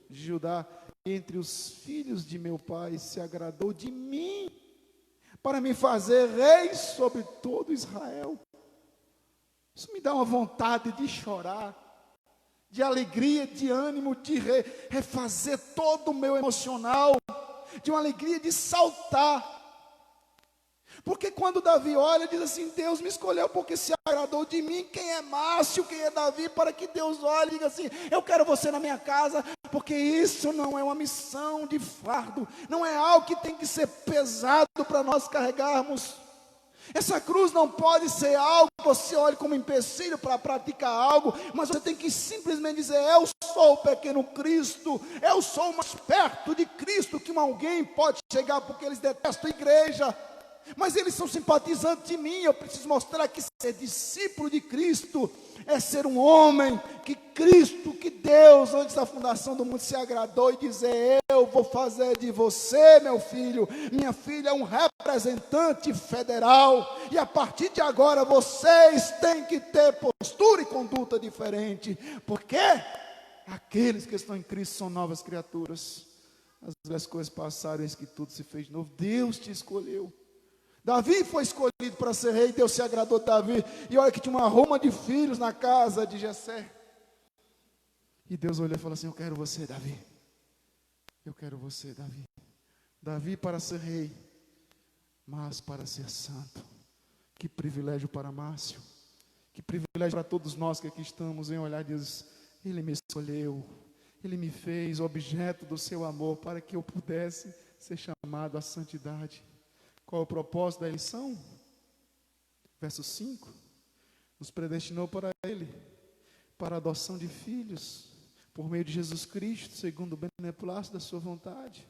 Judá, entre os filhos de meu pai se agradou de mim, para me fazer rei sobre todo Israel. Isso me dá uma vontade de chorar, de alegria, de ânimo, de refazer todo o meu emocional, de uma alegria de saltar. Porque quando Davi olha, diz assim: Deus me escolheu porque se agradou de mim. Quem é Márcio, quem é Davi, para que Deus olhe e diga assim: eu quero você na minha casa. Porque isso não é uma missão de fardo, não é algo que tem que ser pesado para nós carregarmos. Essa cruz não pode ser algo que você olhe como empecilho para praticar algo, mas você tem que simplesmente dizer: eu sou o pequeno Cristo, eu sou mais perto de Cristo que alguém pode chegar, porque eles detestam a igreja, mas eles são simpatizantes de mim. Eu preciso mostrar que ser discípulo de Cristo é ser um homem que Cristo, que Deus, antes da fundação do mundo, se agradou e dizer: eu vou fazer de você, meu filho, minha filha, um representante federal, e a partir de agora vocês têm que ter postura e conduta diferente, porque aqueles que estão em Cristo são novas criaturas. As velhas coisas passaram, eis que tudo se fez novo. Deus te escolheu. Davi foi escolhido para ser rei, Deus se agradou de Davi, e olha que tinha uma roma de filhos na casa de Jessé, e Deus olhou e falou assim: eu quero você, Davi, eu quero você, Davi. Davi para ser rei, mas para ser santo. Que privilégio para Márcio, Que privilégio para todos nós que aqui estamos em olhar e dizer: Ele me escolheu, Ele me fez objeto do seu amor para que eu pudesse ser chamado à santidade. Qual é o propósito da eleição? Verso 5: nos predestinou para Ele, para a adoção de filhos, por meio de Jesus Cristo, segundo o beneplácito da sua vontade.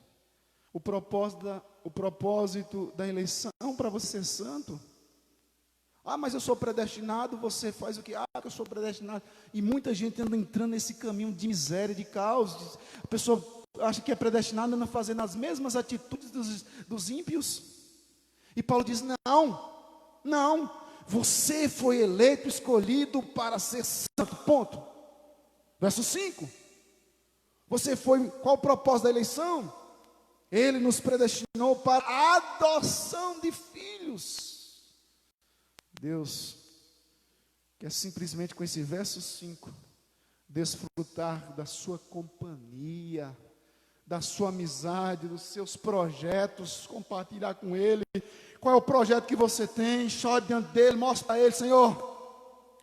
O propósito da eleição para você ser santo. Mas eu sou predestinado, você faz o que? Que eu sou predestinado. E muita gente anda entrando nesse caminho de miséria, de caos. A pessoa acha que é predestinada, anda fazendo as mesmas atitudes dos ímpios. E Paulo diz: não, você foi eleito, escolhido para ser santo, ponto. Verso 5. Qual o propósito da eleição? Ele nos predestinou para a adoção de filhos. Deus quer simplesmente com esse verso 5 desfrutar da sua companhia, da sua amizade, dos seus projetos, compartilhar com Ele. Qual é o projeto que você tem? Chore diante dele, mostra a Ele: Senhor,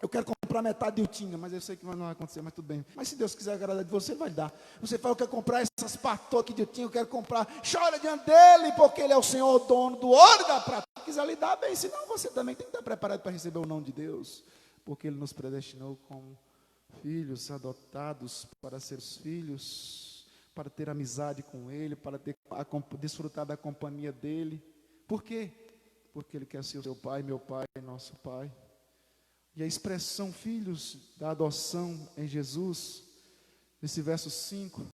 eu quero comprar metade de Utinga, mas eu sei que não vai acontecer, mas tudo bem. Mas se Deus quiser agradar de você, vai dar. Você fala: eu quero comprar essas patos aqui de Utinga, eu quero comprar. Chora diante dele, porque Ele é o Senhor, o dono do ouro e da prata. Se quiser lhe dar, bem, senão você também tem que estar preparado para receber o não de Deus, porque Ele nos predestinou como filhos adotados para ser os filhos, para ter amizade com Ele, para desfrutar da companhia dEle. Por quê? Porque Ele quer ser o seu Pai, meu Pai, nosso Pai. E a expressão filhos da adoção em Jesus, nesse verso 5,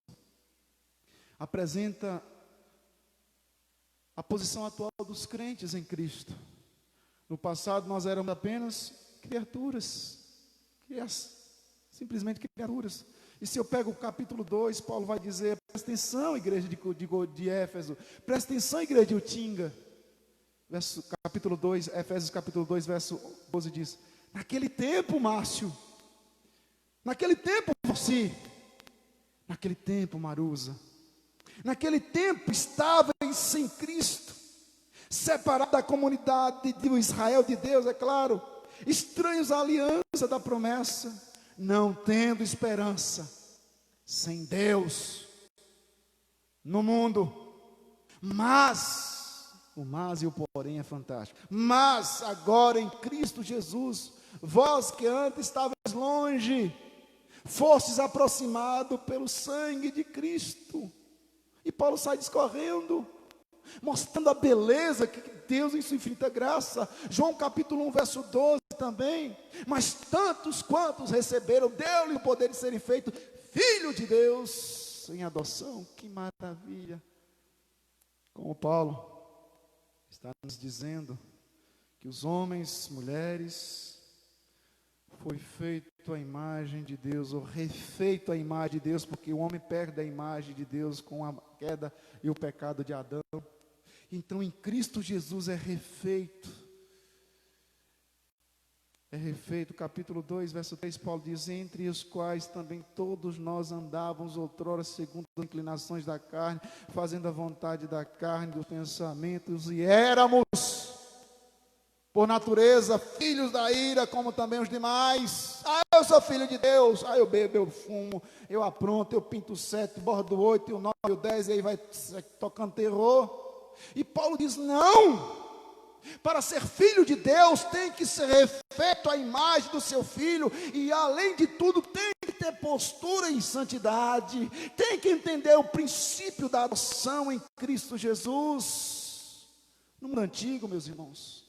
apresenta a posição atual dos crentes em Cristo. No passado nós éramos apenas criaturas, simplesmente criaturas. E se eu pego o capítulo 2, Paulo vai dizer: presta atenção, igreja de Éfeso, presta atenção, igreja de Utinga. Capítulo 2, Efésios capítulo 2, verso 12 diz: naquele tempo, Márcio, naquele tempo, você, naquele tempo, Marusa, naquele tempo estava sem Cristo, separado da comunidade de Israel de Deus, é claro, estranhos à aliança da promessa, não tendo esperança, sem Deus no mundo. Mas, o mas e o porém é fantástico. Mas agora em Cristo Jesus, vós que antes estavais longe, fostes aproximados pelo sangue de Cristo. E Paulo sai discorrendo, mostrando a beleza que Deus em sua infinita graça. João capítulo 1, verso 12 também: mas tantos quantos receberam, deu-lhe o poder de serem feitos filho de Deus em adoção. Que maravilha! Como Paulo está nos dizendo que os homens, mulheres, foi feito a imagem de Deus, ou refeito a imagem de Deus, porque o homem perde a imagem de Deus com a queda e o pecado de Adão. Então em Cristo Jesus é refeito, capítulo 2, verso 3, Paulo diz: entre os quais também todos nós andávamos outrora segundo as inclinações da carne, fazendo a vontade da carne, dos pensamentos, e éramos por natureza filhos da ira, como também os demais. Eu sou filho de Deus, eu bebo, eu fumo, eu apronto, eu pinto o 7, bordo o 8, o 9, o 10, e aí vai tocando terror. E Paulo diz: não, para ser filho de Deus tem que ser refeito à imagem do seu filho, e além de tudo tem que ter postura em santidade, tem que entender o princípio da adoção em Cristo Jesus. No mundo antigo, meus irmãos,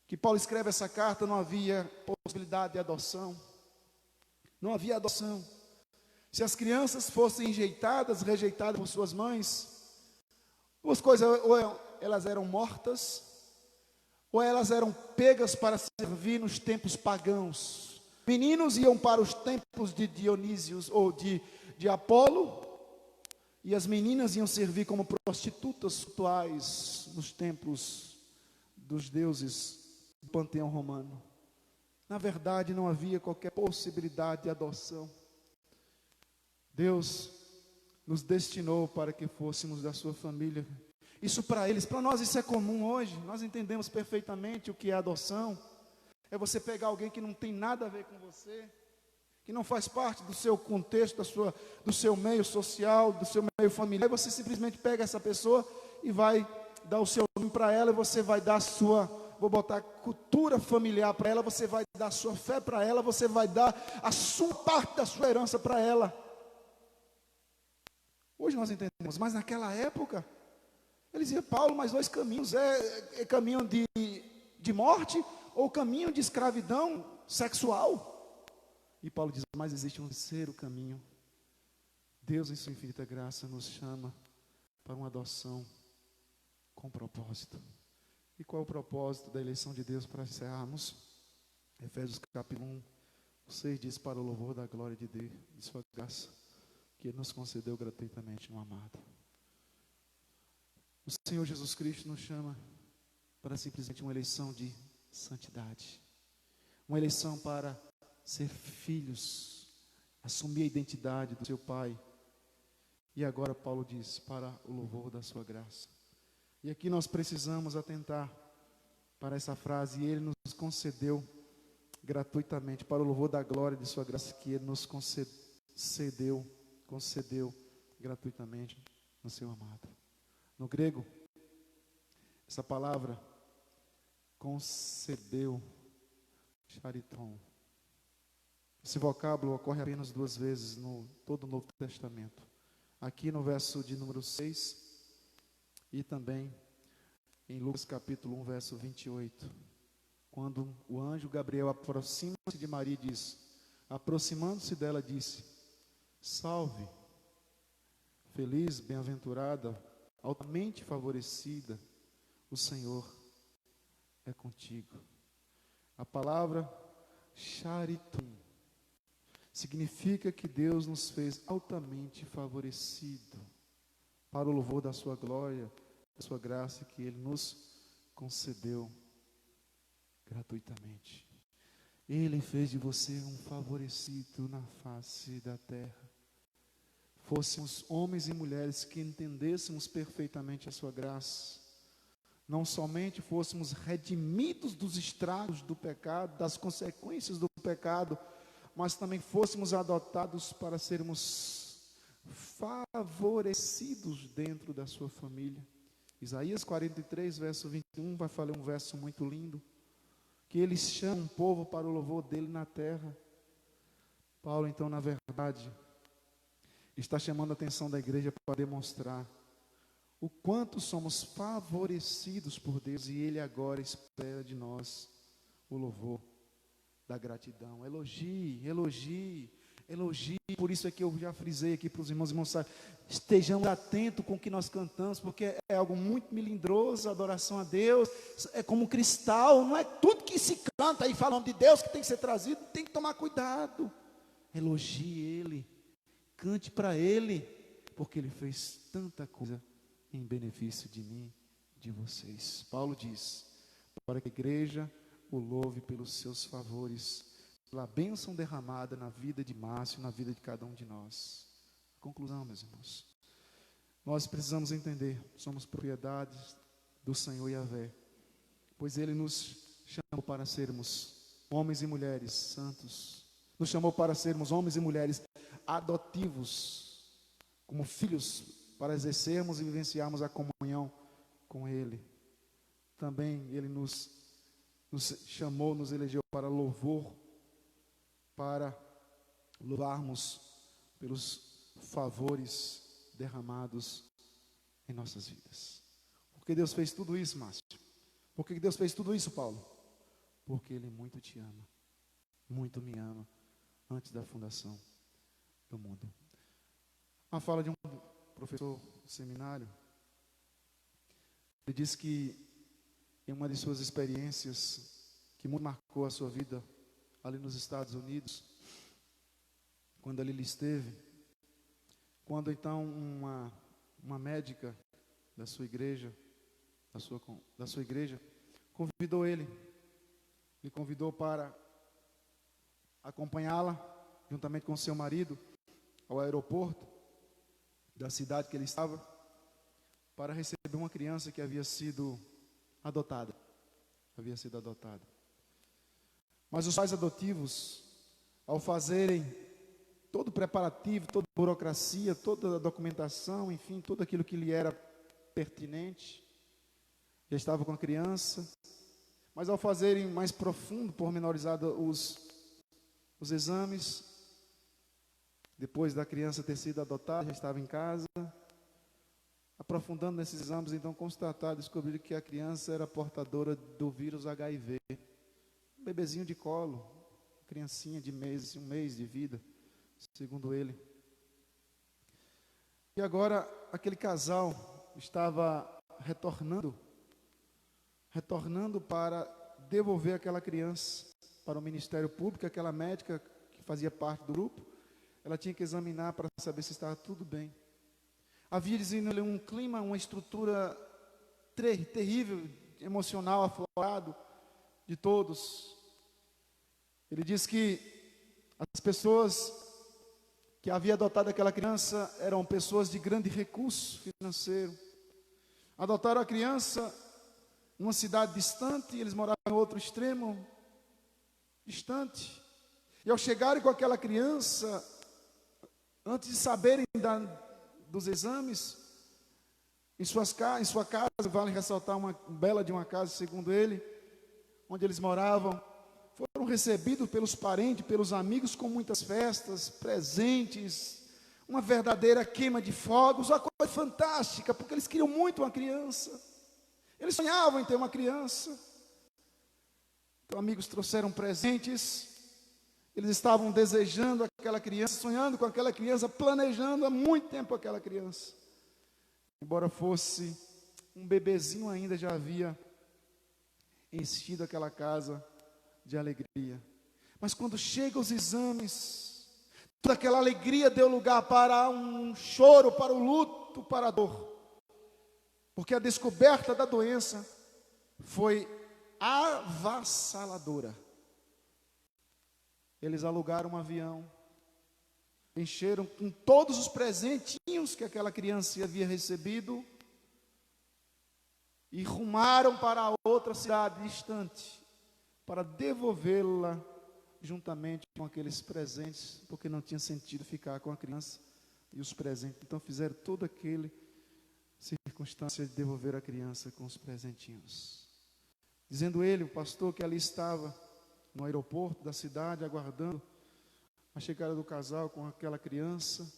que Paulo escreve essa carta, não havia possibilidade de adoção, não havia adoção. Se as crianças fossem rejeitadas por suas mães, duas coisas: ou elas eram mortas, ou elas eram pegas para servir nos tempos pagãos. Meninos iam para os templos de Dionísio ou de Apolo, e as meninas iam servir como prostitutas rituais nos templos dos deuses do panteão romano. Na verdade, não havia qualquer possibilidade de adoção. Deus nos destinou para que fôssemos da sua família. Isso para eles, para nós isso é comum hoje. Nós entendemos perfeitamente o que é adoção. É você pegar alguém que não tem nada a ver com você, que não faz parte do seu contexto, do seu meio social, do seu meio familiar. Você simplesmente pega essa pessoa e vai dar o seu nome para ela, e você vai dar a sua, vou botar cultura familiar para ela, você vai dar a sua fé para ela, você vai dar a sua parte da sua herança para ela. Hoje nós entendemos, mas naquela época, eles diziam: Paulo, mas dois caminhos, é caminho de morte ou caminho de escravidão sexual? E Paulo diz: mas existe um terceiro caminho. Deus, em sua infinita graça, nos chama para uma adoção com propósito. E qual é o propósito da eleição de Deus, para encerrarmos? Efésios capítulo 1, 6 diz: para o louvor da glória de Deus, de sua graça, que Ele nos concedeu gratuitamente no amado. O Senhor Jesus Cristo nos chama para simplesmente uma eleição de santidade, uma eleição para ser filhos, assumir a identidade do seu Pai. E agora Paulo diz: para o louvor da sua graça. E aqui nós precisamos atentar para essa frase: e Ele nos concedeu gratuitamente, para o louvor da glória de sua graça, que Ele nos concedeu gratuitamente no seu amado. No grego, essa palavra concedeu, chariton, esse vocábulo ocorre apenas 2 vezes no todo o Novo Testamento. Aqui no verso de número 6 e também em Lucas capítulo 1, verso 28. Quando o anjo Gabriel aproxima-se de Maria e diz, aproximando-se dela, disse: salve, feliz, bem-aventurada, altamente favorecida, o Senhor é contigo. A palavra charitum significa que Deus nos fez altamente favorecido para o louvor da sua glória, da sua graça, que Ele nos concedeu gratuitamente. Ele fez de você um favorecido na face da terra. Fôssemos homens e mulheres que entendêssemos perfeitamente a sua graça, não somente fôssemos redimidos dos estragos do pecado, das consequências do pecado, mas também fôssemos adotados para sermos favorecidos dentro da sua família. Isaías 43, verso 21, vai falar um verso muito lindo, que Ele chama um povo para o louvor dEle na terra. Paulo, então, na verdade, está chamando a atenção da igreja para demonstrar o quanto somos favorecidos por Deus, e Ele agora espera de nós o louvor da gratidão. Elogie, elogie, elogie. Por isso é que eu já frisei aqui para os irmãos estejamos atentos com o que nós cantamos, porque é algo muito melindroso, a adoração a Deus, é como cristal, não é tudo que se canta aí falando de Deus que tem que ser trazido, tem que tomar cuidado. Elogie Ele, cante para Ele, porque Ele fez tanta coisa em benefício de mim, de vocês. Paulo diz, para que a igreja o louve pelos seus favores, pela bênção derramada na vida de Márcio, na vida de cada um de nós. Conclusão, meus irmãos, nós precisamos entender, somos propriedades do Senhor Yahvé, pois Ele nos chamou para sermos homens e mulheres santos, nos chamou para sermos homens e mulheres adotivos, como filhos, para exercermos e vivenciarmos a comunhão com Ele. Também Ele nos chamou, nos elegeu para louvor, para louvarmos pelos favores derramados em nossas vidas. Por que Deus fez tudo isso, Márcio? Por que Deus fez tudo isso, Paulo? Porque Ele muito te ama, muito me ama, antes da fundação do mundo. Uma fala de um professor do seminário, ele disse que em uma de suas experiências que muito marcou a sua vida ali nos Estados Unidos, quando ele esteve, quando então uma médica da sua igreja, convidou ele convidou para acompanhá-la juntamente com seu marido ao aeroporto da cidade que ele estava, para receber uma criança que havia sido adotada. Mas os pais adotivos, ao fazerem todo o preparativo, toda a burocracia, toda a documentação, enfim, tudo aquilo que lhe era pertinente, já estava com a criança, mas ao fazerem mais profundo, pormenorizado os exames, depois da criança ter sido adotada, já estava em casa, aprofundando nesses exames, então constataram, descobriram que a criança era portadora do vírus HIV, um bebezinho de colo, criancinha de um mês de vida, segundo ele. E agora aquele casal estava retornando para devolver aquela criança para o Ministério Público. Aquela médica que fazia parte do grupo, ela tinha que examinar para saber se estava tudo bem. Havia, dizendo ele, um clima, uma estrutura terrível, emocional, aflorado de todos. Ele diz que as pessoas que haviam adotado aquela criança eram pessoas de grande recurso financeiro. Adotaram a criança numa cidade distante, eles moravam em outro extremo distante. E ao chegarem com aquela criança, antes de saberem dos exames, em sua casa, vale ressaltar uma bela de uma casa, segundo ele, onde eles moravam, foram recebidos pelos parentes, pelos amigos com muitas festas, presentes, uma verdadeira queima de fogos, uma coisa fantástica, porque eles queriam muito uma criança. Eles sonhavam em ter uma criança. Então, amigos trouxeram presentes. Eles estavam desejando aquela criança, sonhando com aquela criança, planejando há muito tempo aquela criança. Embora fosse um bebezinho ainda, já havia enchido aquela casa de alegria. Mas quando chegam os exames, toda aquela alegria deu lugar para um choro, para o luto, para a dor. Porque a descoberta da doença foi avassaladora. Eles alugaram um avião, encheram com todos os presentinhos que aquela criança havia recebido e rumaram para outra cidade distante para devolvê-la juntamente com aqueles presentes, porque não tinha sentido ficar com a criança e os presentes. Então fizeram toda aquela circunstância de devolver a criança com os presentinhos. Dizendo ele, o pastor, que ali estava no aeroporto da cidade, aguardando a chegada do casal com aquela criança.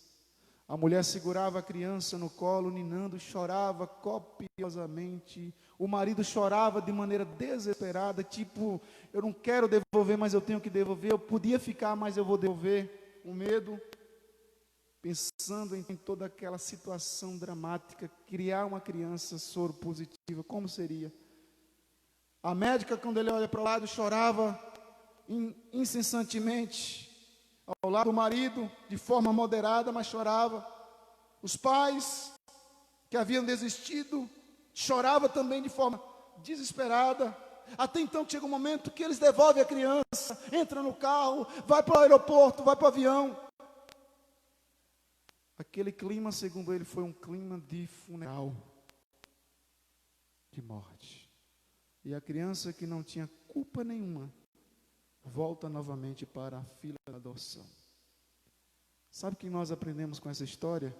A mulher segurava a criança no colo, ninando, chorava copiosamente. O marido chorava de maneira desesperada, tipo, eu não quero devolver, mas eu tenho que devolver. Eu podia ficar, mas eu vou devolver. O medo, pensando em toda aquela situação dramática, criar uma criança soro positiva, como seria? A médica, quando ele olha para o lado, chorava incessantemente. Ao lado do marido, de forma moderada, mas chorava. Os pais, que haviam desistido, choravam também de forma desesperada. Até então chega um momento que eles devolvem a criança, entra no carro, vai para o aeroporto, vai para o avião. Aquele clima, segundo ele, foi um clima de funeral, de morte. E a criança, que não tinha culpa nenhuma, volta novamente para a fila da adoção. Sabe o que nós aprendemos com essa história,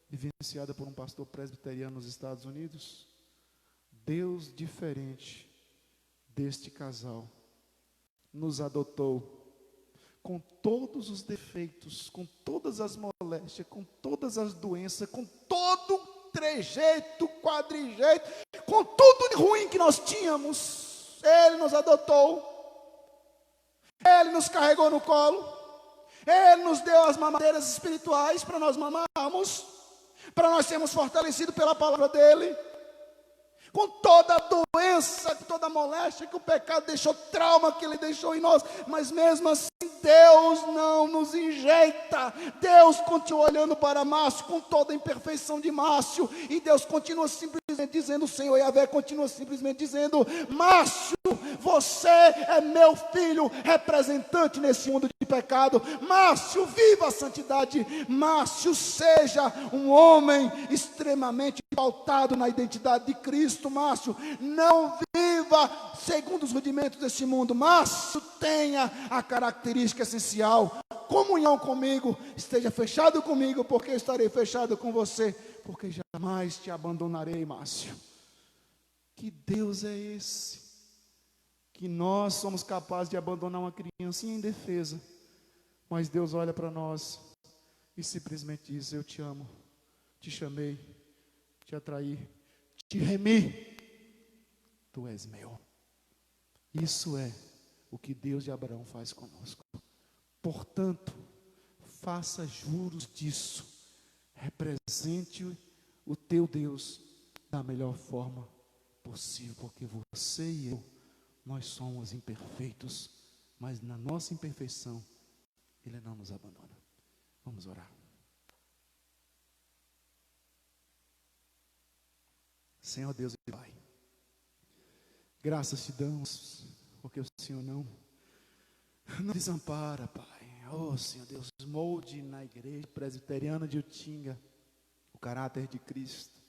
vivenciada por um pastor presbiteriano nos Estados Unidos? Deus, diferente deste casal, nos adotou com todos os defeitos, com todas as moléstias, com todas as doenças, com todo o trejeito, quadrijeito, com tudo de ruim que nós tínhamos. Ele nos adotou. Ele nos carregou no colo. Ele nos deu as mamadeiras espirituais para nós mamarmos, para nós sermos fortalecidos pela palavra dele. Com toda a doença, toda a moléstia que o pecado deixou, trauma que ele deixou em nós, mas mesmo assim Deus não nos enjeita. Deus continua olhando para Márcio com toda a imperfeição de Márcio, e Deus continua simplesmente dizendo, o Senhor Yahvé continua simplesmente dizendo, Márcio, Você é meu filho, representante nesse mundo de pecado. Márcio, viva a santidade. Márcio, seja um homem extremamente pautado na identidade de Cristo. Márcio, não viva segundo os rudimentos desse mundo. Márcio, tenha a característica essencial: comunhão comigo. Esteja fechado comigo, porque estarei fechado com você, porque jamais te abandonarei. Márcio, que Deus é esse, que nós somos capazes de abandonar uma criancinha indefesa, mas Deus olha para nós e simplesmente diz: eu te amo, te chamei, te atraí, te remi, tu és meu. Isso é o que Deus de Abraão faz conosco. Portanto, faça juros disso. Represente o teu Deus da melhor forma possível, porque você e eu, nós somos imperfeitos, mas na nossa imperfeição Ele não nos abandona. Vamos orar. Senhor Deus e Pai, graças te damos, porque o Senhor não desampara, Pai. Oh, Senhor Deus, molde na igreja presbiteriana de Utinga o caráter de Cristo.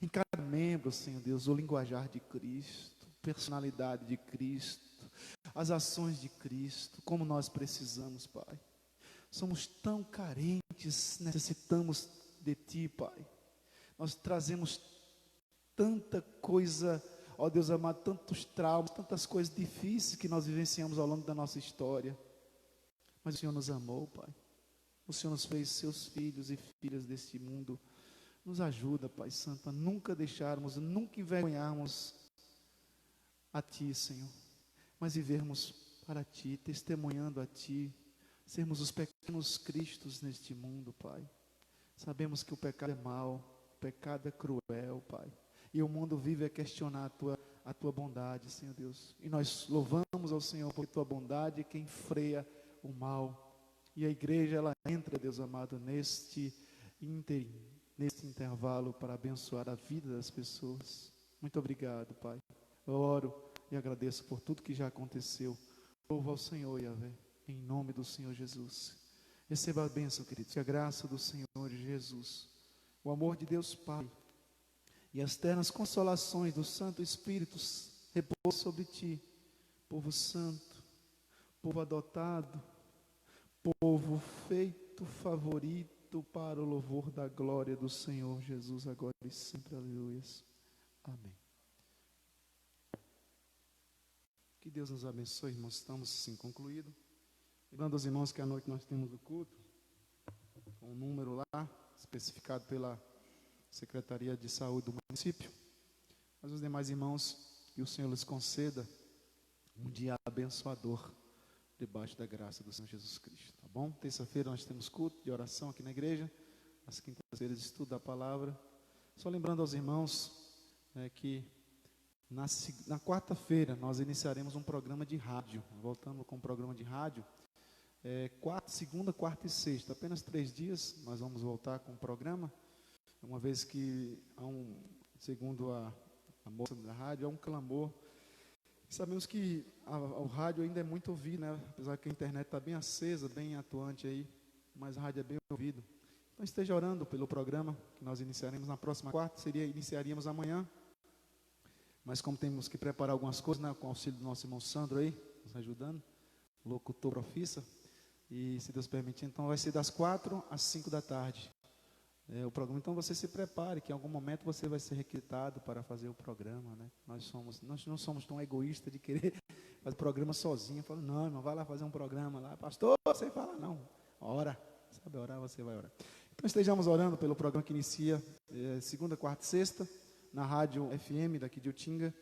Em cada membro, Senhor Deus, o linguajar de Cristo, personalidade de Cristo, as ações de Cristo, como nós precisamos, Pai. Somos tão carentes, necessitamos de Ti, Pai. Nós trazemos tanta coisa, ó Deus amado, tantos traumas, tantas coisas difíceis que nós vivenciamos ao longo da nossa história. Mas o Senhor nos amou, Pai. O Senhor nos fez seus filhos e filhas deste mundo. Nos ajuda, Pai Santo, a nunca deixarmos, nunca envergonharmos a Ti, Senhor, mas vivermos para Ti, testemunhando a Ti, sermos os pequenos cristos neste mundo, Pai. Sabemos que o pecado é mau, o pecado é cruel, Pai, e o mundo vive a questionar a Tua bondade, Senhor Deus, e nós louvamos ao Senhor por Tua bondade, quem freia o mal, e a igreja, ela entra, Deus amado, neste intervalo para abençoar a vida das pessoas. Muito obrigado, Pai. Eu oro e agradeço por tudo que já aconteceu. Louvo ao Senhor, Yahvé, em nome do Senhor Jesus. Receba a bênção, queridos, que a graça do Senhor Jesus, o amor de Deus Pai e as ternas consolações do Santo Espírito repousem sobre ti, povo santo, povo adotado, povo feito favorito para o louvor da glória do Senhor Jesus, agora e sempre. Aleluia. Amém. Que Deus nos abençoe, irmãos. Estamos assim concluídos. Lembrando aos irmãos que à noite nós temos o culto, com um número lá, especificado pela Secretaria de Saúde do município. Mas os demais irmãos, que o Senhor lhes conceda um dia abençoador, debaixo da graça do Senhor Jesus Cristo, tá bom? Terça-feira nós temos culto de oração aqui na igreja, às quintas-feiras estudo da palavra. Só lembrando aos irmãos que na quarta-feira nós iniciaremos um programa de rádio, voltando com um programa de rádio, segunda, quarta e sexta, apenas 3 dias nós vamos voltar com o programa, uma vez que segundo a moça da rádio, há um clamor. Sabemos que o rádio ainda é muito ouvido, né? Apesar que a internet está bem acesa, bem atuante aí, mas o rádio é bem ouvido. Então esteja orando pelo programa que nós iniciaremos na próxima quarta, iniciaríamos amanhã, mas como temos que preparar algumas coisas, né, com o auxílio do nosso irmão Sandro aí, nos ajudando, locutor profissa, e se Deus permitir, então vai ser das 4 às 5 da tarde. O programa, então você se prepare, que em algum momento você vai ser requisitado para fazer o programa, né? Nós não somos tão egoístas de querer fazer o programa sozinho. Fala, não, irmão, vai lá fazer um programa lá. Pastor, você fala, não, ora, sabe orar, você vai orar. Então estejamos orando pelo programa que inicia segunda, quarta e sexta, na rádio FM daqui de Utinga,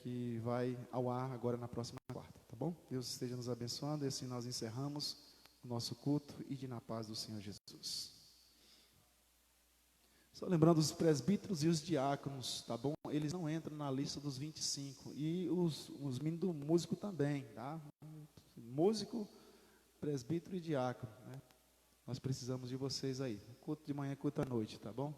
que vai ao ar agora na próxima quarta, tá bom? Deus esteja nos abençoando, e assim nós encerramos o nosso culto e na paz do Senhor Jesus. Só lembrando os presbíteros e os diáconos, tá bom? Eles não entram na lista dos 25. E os meninos do músico também, tá? Músico, presbítero e diácono, né? Nós precisamos de vocês aí. Culto de manhã, culto à noite, tá bom?